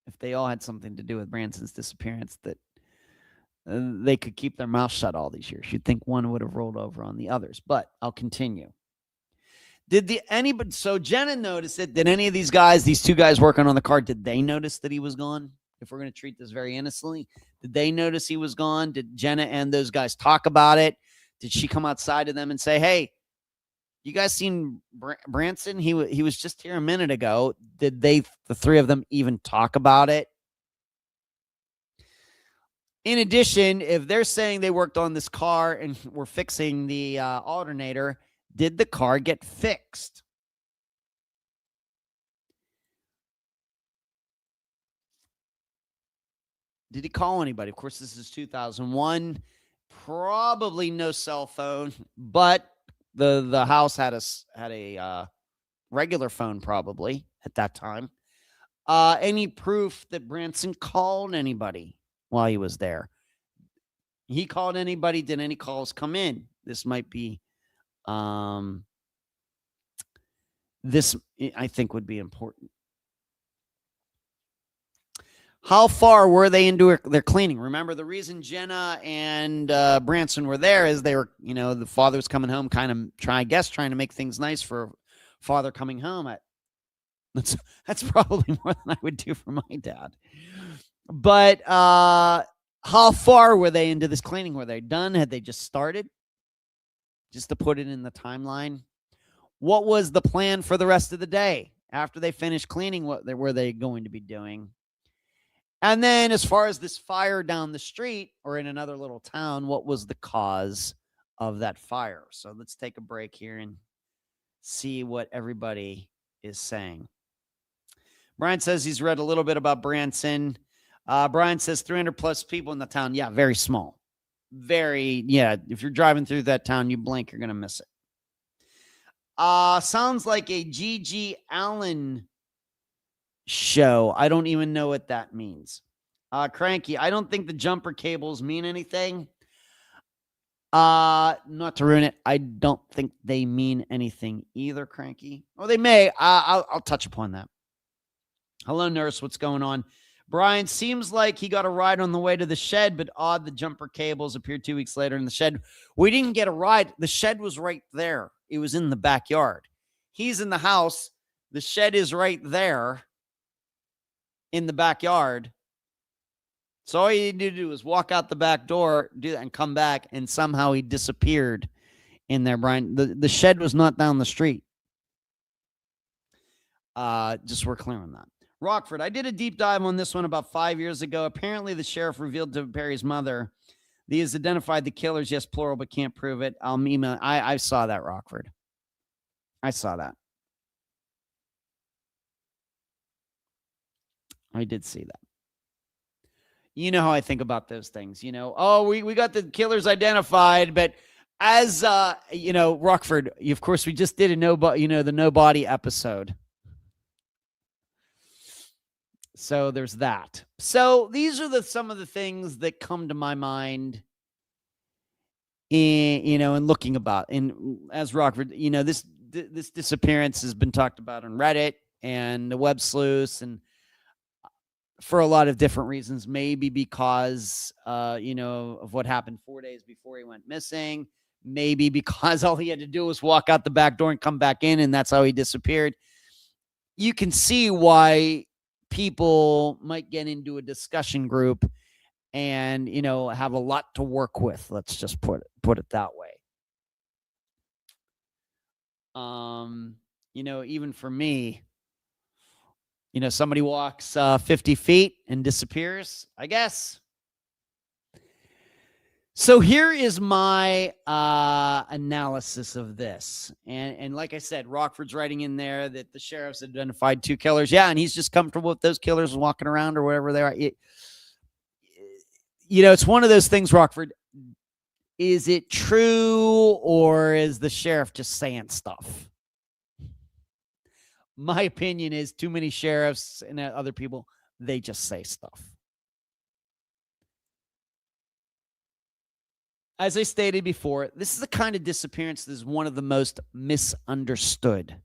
if they all had something to do with Branson's disappearance, that they could keep their mouth shut all these years. You'd think one would have rolled over on the others, but I'll continue. So Jenna noticed it. Did any of these guys, these two guys working on the car, did they notice that he was gone? If we're going to treat this very innocently, did they notice he was gone? Did Jenna and those guys talk about it? Did she come outside to them and say, hey, you guys seen Branson? He was just here a minute ago. Did the three of them even talk about it? In addition, if they're saying they worked on this car and were fixing the alternator, did the car get fixed? Did he call anybody? Of course, this is 2001. Probably no cell phone, but the house had a regular phone probably at that time. Any proof that Branson called anybody while he was there? He called anybody? Did any calls come in? This might be, this I think would be important. How far were they into their cleaning? Remember, the reason Jenna and Branson were there is they were, the father was coming home, kind of trying to make things nice for father coming home. That's probably more than I would do for my dad. But how far were they into this cleaning? Were they done? Had they just started? Just to put it in the timeline. What was the plan for the rest of the day? After they finished cleaning, what were they going to be doing? And then as far as this fire down the street or in another little town, what was the cause of that fire? So let's take a break here and see what everybody is saying. Brian says he's read a little bit about Branson. Brian says 300 plus people in the town. Yeah, very small. If you're driving through that town, you blink, you're going to miss it. Sounds like a G.G. Allen show. I don't even know what that means. Cranky, I don't think the jumper cables mean anything. Not to ruin it, I don't think they mean anything either, Cranky. Or they may. I'll touch upon that. Hello, nurse. What's going on? Brian, seems like he got a ride on the way to the shed, but odd the jumper cables appeared 2 weeks later in the shed. We didn't get a ride. The shed was right there. It was in the backyard. He's in the house. The shed is right there in the backyard. So all he needed to do was walk out the back door, do that, and come back, and somehow he disappeared in there, Brian. The shed was not down the street. Just we're clear on that. Rockford, I did a deep dive on this one about 5 years ago. Apparently, the sheriff revealed to Perry's mother that he has identified the killers, yes, plural, but can't prove it. I'll email. I saw that, Rockford. I saw that. I did see that. You know how I think about those things. We got the killers identified, but as Rockford, of course, we just did the no body episode. So there's that. So these are some of the things that come to my mind in looking about. And as Rockford, this disappearance has been talked about on Reddit and the web sleuths, and for a lot of different reasons, maybe because, of what happened 4 days before he went missing, maybe because all he had to do was walk out the back door and come back in, and that's how he disappeared. You can see why people might get into a discussion group and, have a lot to work with. Let's just put it that way. Even for me, somebody walks 50 feet and disappears, I guess. So here is my analysis of this. And like I said, Rockford's writing in there that the sheriff's identified 2 killers. Yeah, and he's just comfortable with those killers walking around or whatever they are. It's one of those things, Rockford. Is it true, or is the sheriff just saying stuff? My opinion is too many sheriffs and other people, they just say stuff. As I stated before, this is the kind of disappearance that is one of the most misunderstood.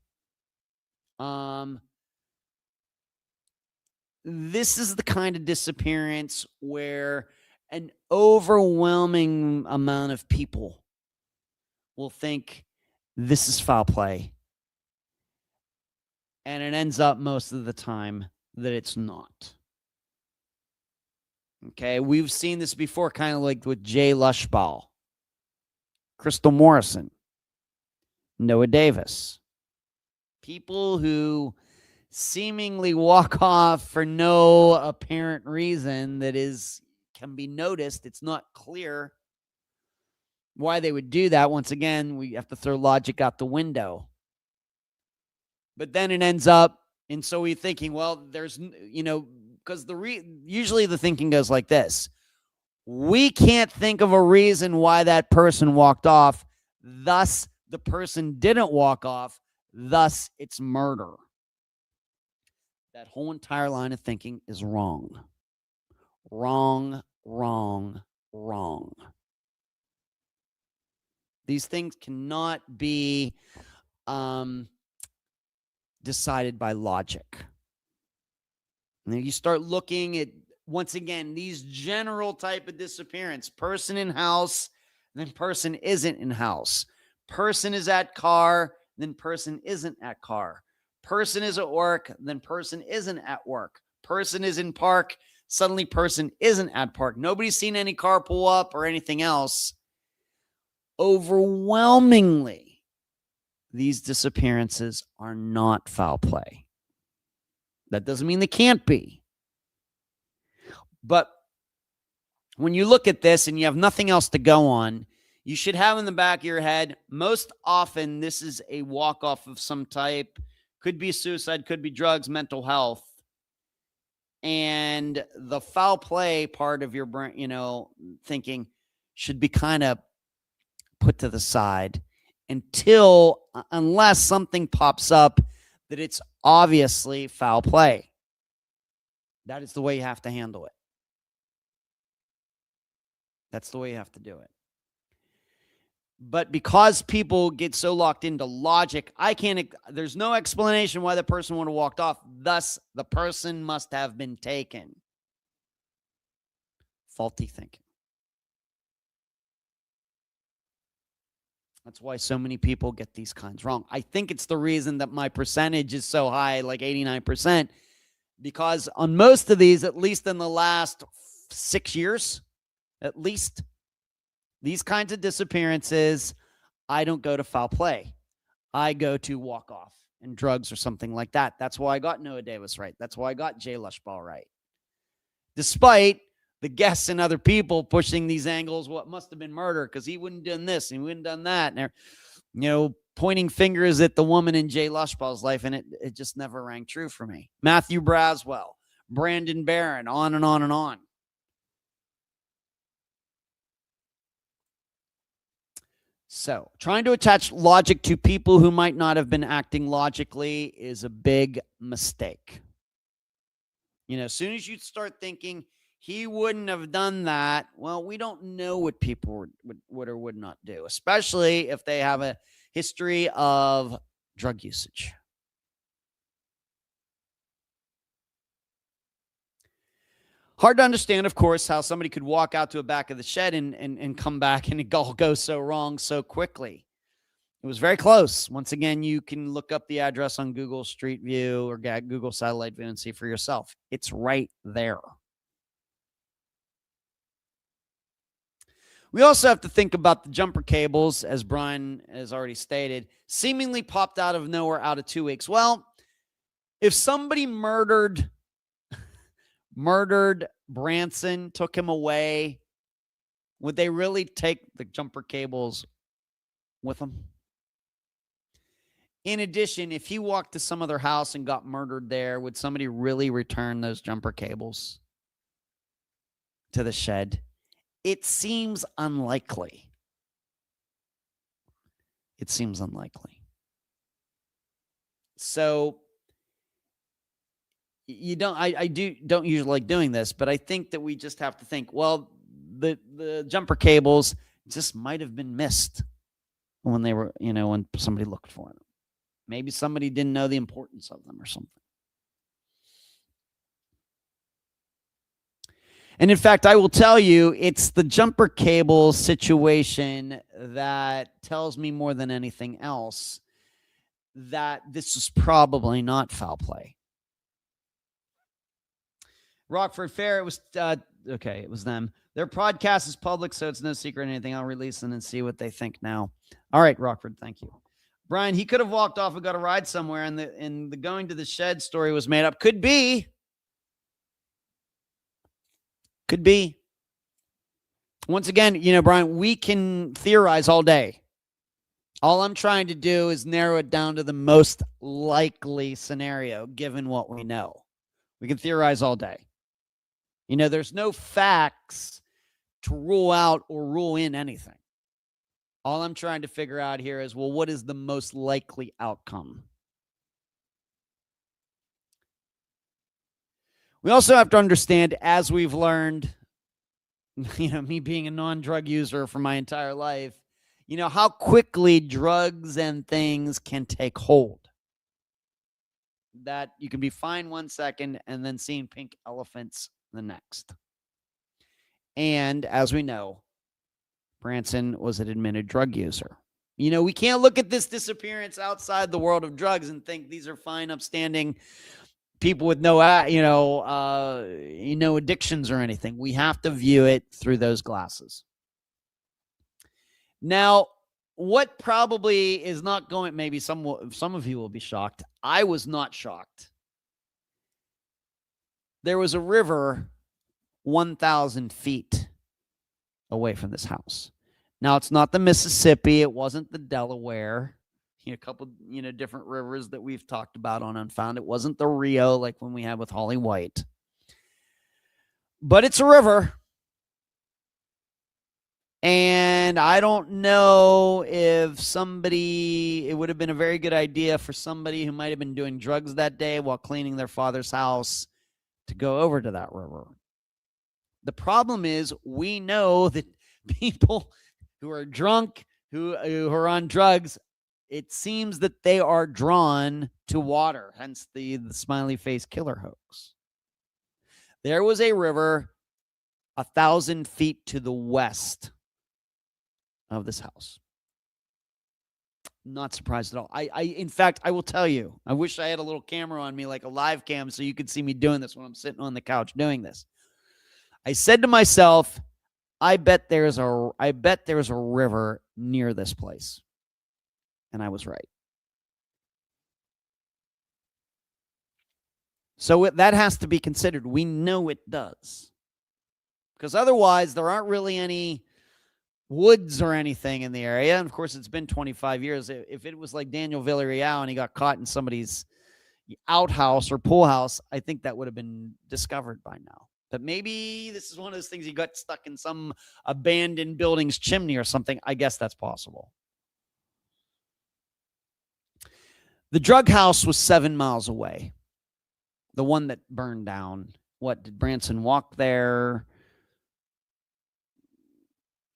this is the kind of disappearance where an overwhelming amount of people will think this is foul play. And it ends up most of the time that it's not. Okay, we've seen this before, kind of like with Jay Lushball, Crystal Morrison, Noah Davis. People who seemingly walk off for no apparent reason that can be noticed. It's not clear why they would do that. Once again, we have to throw logic out the window. But then it ends up, and so we're thinking, well, there's, because usually the thinking goes like this. We can't think of a reason why that person walked off. Thus, the person didn't walk off. Thus, it's murder. That whole entire line of thinking is wrong. Wrong, wrong, wrong. These things cannot be decided by logic. And then you start looking at, once again, these general type of disappearance. Person in house, then person isn't in house. Person is at car, then person isn't at car. Person is at work, then person isn't at work. Person is in park, suddenly person isn't at park. Nobody's seen any car pull up or anything else. Overwhelmingly, these disappearances are not foul play. That doesn't mean they can't be. But when you look at this and you have nothing else to go on, you should have in the back of your head, most often this is a walk-off of some type. Could be suicide, could be drugs, mental health. And the foul play part of your brain, thinking should be kind of put to the side unless something pops up that it's obviously foul play. That is the way you have to handle it. That's the way you have to do it. But because people get so locked into logic, there's no explanation why the person would have walked off. Thus, the person must have been taken. Faulty thinking. That's why so many people get these kinds wrong. I think it's the reason that my percentage is so high, like 89%, because on most of these, at least in the last 6 years, at least, these kinds of disappearances, I don't go to foul play. I go to walk off and drugs or something like that. That's why I got Noah Davis right. That's why I got Jay Lushball right. Despite the guests and other people pushing these angles, what must have been murder because he wouldn't have done this and he wouldn't have done that. And they're, pointing fingers at the woman in Jay Lushball's life, and it just never rang true for me. Matthew Braswell, Brandon Barron, on and on and on. So, trying to attach logic to people who might not have been acting logically is a big mistake. As soon as you start thinking he wouldn't have done that, well, we don't know what people would or would not do, especially if they have a history of drug usage. Hard to understand, of course, how somebody could walk out to the back of the shed and come back and it all goes so wrong so quickly. It was very close. Once again, you can look up the address on Google Street View or Google Satellite View and see for yourself. It's right there. We also have to think about the jumper cables, as Brian has already stated, seemingly popped out of nowhere out of 2 weeks. Well, if somebody murdered Branson, took him away, would they really take the jumper cables with them? In addition, if he walked to some other house and got murdered there, would somebody really return those jumper cables to the shed? It seems unlikely. It seems unlikely. So I don't usually like doing this, but I think that we just have to think, well, the jumper cables just might have been missed when they were, when somebody looked for them. Maybe somebody didn't know the importance of them or something. And in fact, I will tell you, it's the jumper cable situation that tells me more than anything else that this is probably not foul play. Rockford Fair, it was okay, it was them. Their podcast is public, so it's no secret or anything. I'll release them and see what they think now. All right, Rockford, thank you. Brian, he could have walked off and got a ride somewhere, and the going to the shed story was made up. Could be. Could be. Once again, Brian, we can theorize all day. All I'm trying to do is narrow it down to the most likely scenario, given what we know. We can theorize all day. There's no facts to rule out or rule in anything. All I'm trying to figure out here is, well, what is the most likely outcome? We also have to understand, as we've learned, me being a non-drug user for my entire life, how quickly drugs and things can take hold. That you can be fine 1 second and then seeing pink elephants the next. And as we know, Branson was an admitted drug user. We can't look at this disappearance outside the world of drugs and think these are fine, upstanding people with no addictions or anything. We have to view it through those glasses. Now, what probably is not going, maybe some of you will be shocked. I was not shocked. There was a river 1,000 feet away from this house. Now, it's not the Mississippi. It wasn't the Delaware. A couple, different rivers that we've talked about on Unfound. It wasn't the Rio like when we had with Holly White. But it's a river. And I don't know if it would have been a very good idea for somebody who might have been doing drugs that day while cleaning their father's house to go over to that river. The problem is, we know that people who are drunk, who are on drugs, it seems that they are drawn to water, hence the smiley face killer hoax. There was a river 1,000 feet to the west of this house. Not surprised at all. In fact, I will tell you, I wish I had a little camera on me, like a live cam, so you could see me doing this when I'm sitting on the couch doing this. I said to myself, I bet there's a river near this place. And I was right. So that has to be considered. We know it does. Because otherwise, there aren't really any woods or anything in the area. And of course, it's been 25 years. If it was like Daniel Villarreal and he got caught in somebody's outhouse or pool house, I think that would have been discovered by now. But maybe this is one of those things, he got stuck in some abandoned building's chimney or something. I guess that's possible. The drug house was 7 miles away. The one that burned down. What, did Branson walk there?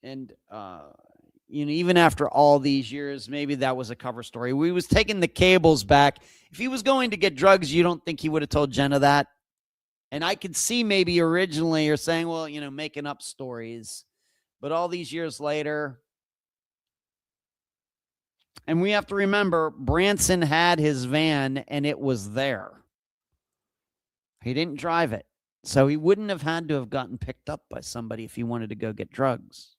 And, even after all these years, maybe that was a cover story. We was taking the cables back. If he was going to get drugs, you don't think he would have told Jenna that? And I could see maybe originally you're saying, well, making up stories. But all these years later, and we have to remember, Branson had his van and it was there. He didn't drive it. So he wouldn't have had to have gotten picked up by somebody if he wanted to go get drugs.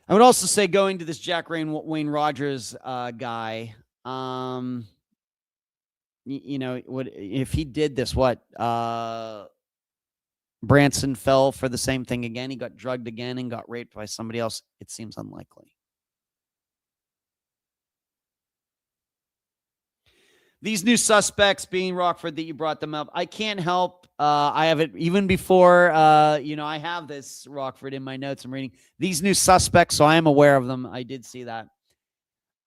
I would also say, going to this Jack Wayne Rogers guy, if he did this, Branson fell for the same thing again. He got drugged again and got raped by somebody else. It seems unlikely. These new suspects, being Rockford, that you brought them up, I can't help. I have it even before, I have this, Rockford, in my notes. I'm reading these new suspects, so I am aware of them. I did see that.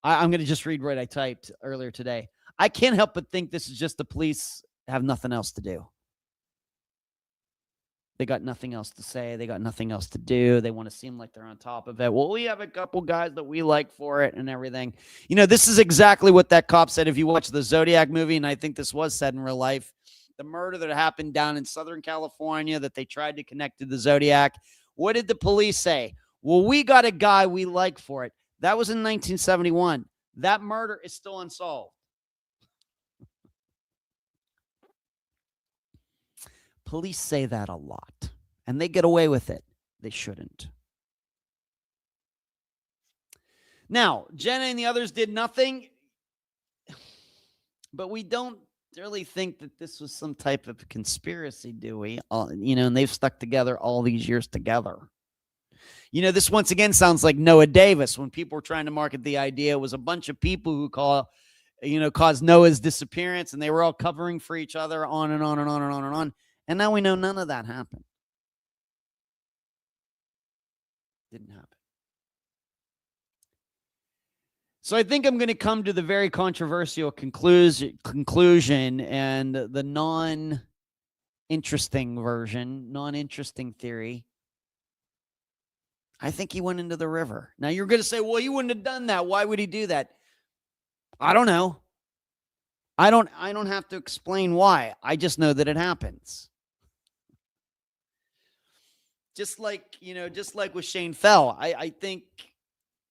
I'm going to just read what I typed earlier today. I can't help but think this is just the police have nothing else to do. They got nothing else to say. They got nothing else to do. They want to seem like they're on top of it. Well, we have a couple guys that we like for it and everything. This is exactly what that cop said. If you watch the Zodiac movie, and I think this was said in real life, the murder that happened down in Southern California that they tried to connect to the Zodiac. What did the police say? Well, we got a guy we like for it. That was in 1971. That murder is still unsolved. Police say that a lot, and they get away with it. They shouldn't. Now, Jenna and the others did nothing, but we don't really think that this was some type of conspiracy, do we? And they've stuck together all these years together. This once again sounds like Noah Davis when people were trying to market the idea. It was a bunch of people who caused Noah's disappearance, and they were all covering for each other on and on and on and on and on. And now we know none of that happened. Didn't happen. So I think I'm going to come to the very controversial conclusion and the non-interesting version, non-interesting theory. I think he went into the river. Now you're going to say, well, he wouldn't have done that. Why would he do that? I don't know. I don't have to explain why. I just know that it happens. Just like with Shane Fell, I think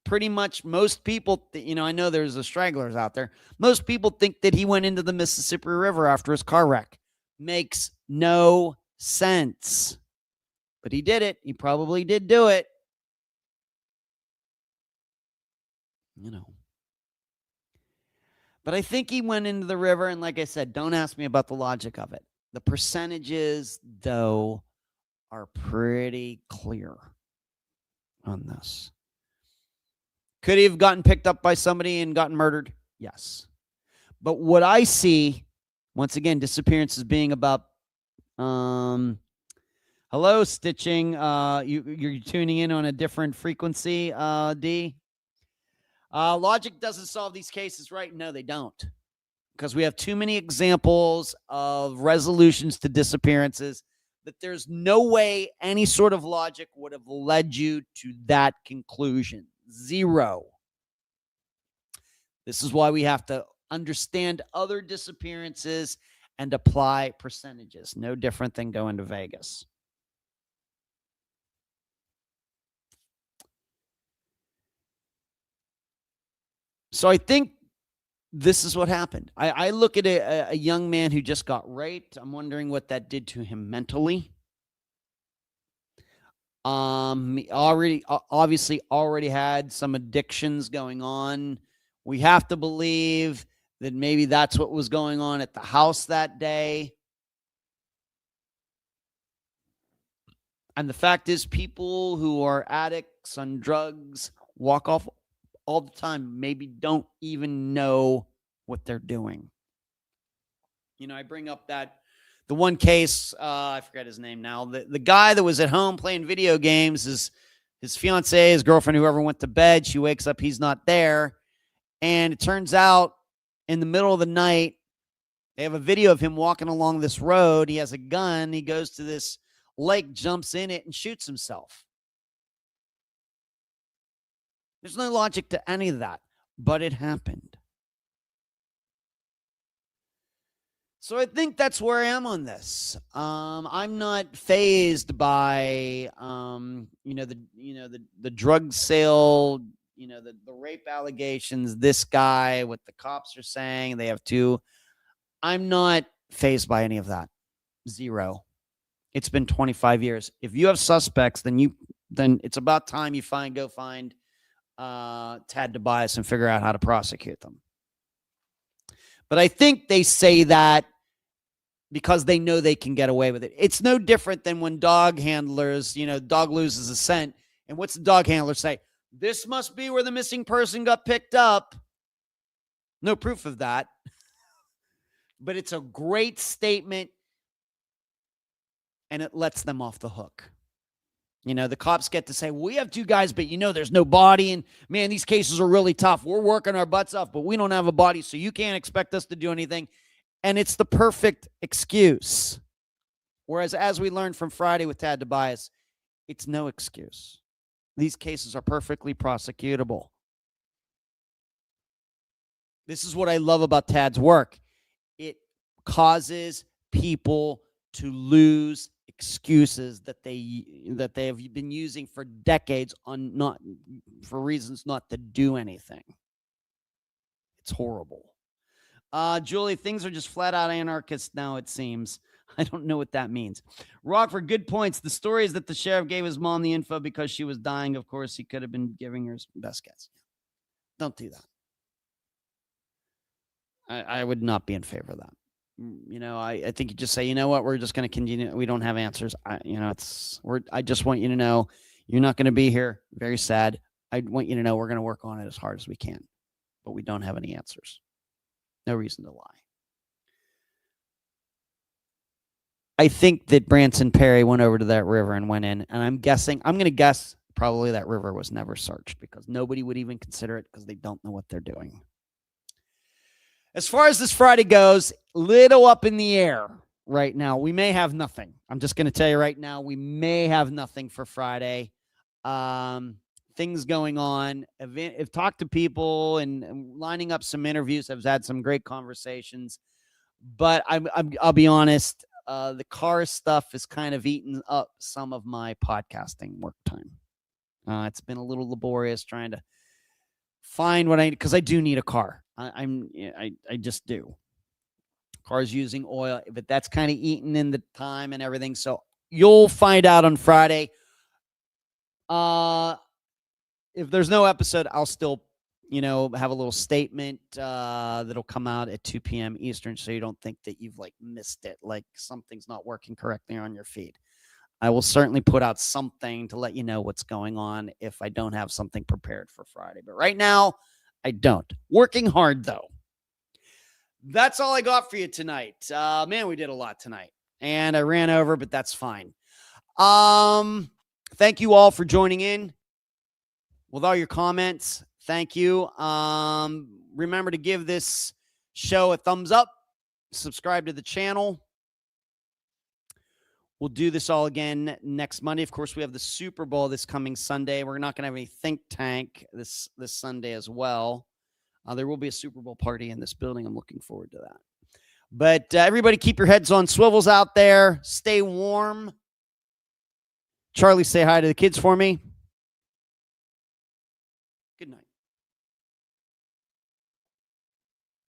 pretty much most people, I know there's the stragglers out there. Most people think that he went into the Mississippi River after his car wreck. Makes no sense. But he did it. He probably did do it. But I think he went into the river, and like I said, don't ask me about the logic of it. The percentages, though, are pretty clear on this. Could he have gotten picked up by somebody and gotten murdered? Yes. But what I see, once again, disappearance is being about, hello, Stitching. You're tuning in on a different frequency, D. Logic doesn't solve these cases, right? No, they don't. Because we have too many examples of resolutions to disappearances that there's no way any sort of logic would have led you to that conclusion. Zero. This is why we have to understand other disappearances and apply percentages. No different than going to Vegas. So I think this is what happened. I look at a young man who just got raped. I'm wondering what that did to him mentally. He obviously already had some addictions going on. We have to believe that maybe that's what was going on at the house that day. And the fact is, people who are addicts on drugs walk off all the time, maybe don't even know what they're doing. I bring up the one case, I forget his name now, the guy that was at home playing video games, his fiance, his girlfriend, whoever went to bed, she wakes up, he's not there. And it turns out in the middle of the night, they have a video of him walking along this road. He has a gun. He goes to this lake, jumps in it, and shoots himself. There's no logic to any of that, but it happened. So I think that's where I am on this. I'm not fazed by, the drug sale, the rape allegations. This guy, what the cops are saying, they have two. I'm not fazed by any of that. Zero. It's been 25 years. If you have suspects, then it's about time you go find Tad Tobias and figure out how to prosecute them. But I think they say that because they know they can get away with it. It's no different than when dog handlers, dog loses a scent. And what's the dog handler say? This must be where the missing person got picked up. No proof of that. But it's a great statement, and it lets them off the hook. The cops get to say, we have two guys, but there's no body. And man, these cases are really tough. We're working our butts off, but we don't have a body. So you can't expect us to do anything. And it's the perfect excuse. Whereas, as we learned from Friday with Tad Tobias, it's no excuse. These cases are perfectly prosecutable. This is what I love about Tad's work. It causes people to lose excuses that they have been using for decades on not for reasons not to do anything. It's horrible. Julie, things are just flat out anarchist now, it seems. I don't know what that means. Rockford, good points. The story is that the sheriff gave his mom the info because she was dying. Of course, he could have been giving her his best guess. Don't do that. I would not be in favor of that. You know, I think you just say, you know what, we're just going to continue. We don't have answers. I just want you to know you're not going to be here. Very sad. I want you to know we're going to work on it as hard as we can, but we don't have any answers. No reason to lie. I think that Branson Perry went over to that river and went in, and I'm going to guess probably that river was never searched because nobody would even consider it because they don't know what they're doing. As far as this Friday goes, little up in the air right now. We may have nothing. I'm just going to tell you right now, we may have nothing for Friday. Things going on. I've talked to people and lining up some interviews. I've had some great conversations, but I'll be honest. The car stuff has kind of eaten up some of my podcasting work time. It's been a little laborious trying to find what I need because I do need a car. I just do. Car's using oil, but that's kind of eating in the time and everything. So you'll find out on Friday. If there's no episode, I'll still, have a little statement that'll come out at 2 p.m. Eastern, so you don't think that you've missed it, like something's not working correctly on your feed. I will certainly put out something to let you know what's going on if I don't have something prepared for Friday. But right now, I don't. Working hard, though. That's all I got for you tonight. Man, we did a lot tonight. And I ran over, but that's fine. Thank you all for joining in with all your comments. Thank you. Remember to give this show a thumbs up. Subscribe to the channel. We'll do this all again next Monday. Of course, we have the Super Bowl this coming Sunday. We're not going to have any think tank this Sunday as well. There will be a Super Bowl party in this building. I'm looking forward to that. But everybody keep your heads on swivels out there. Stay warm. Charlie, say hi to the kids for me.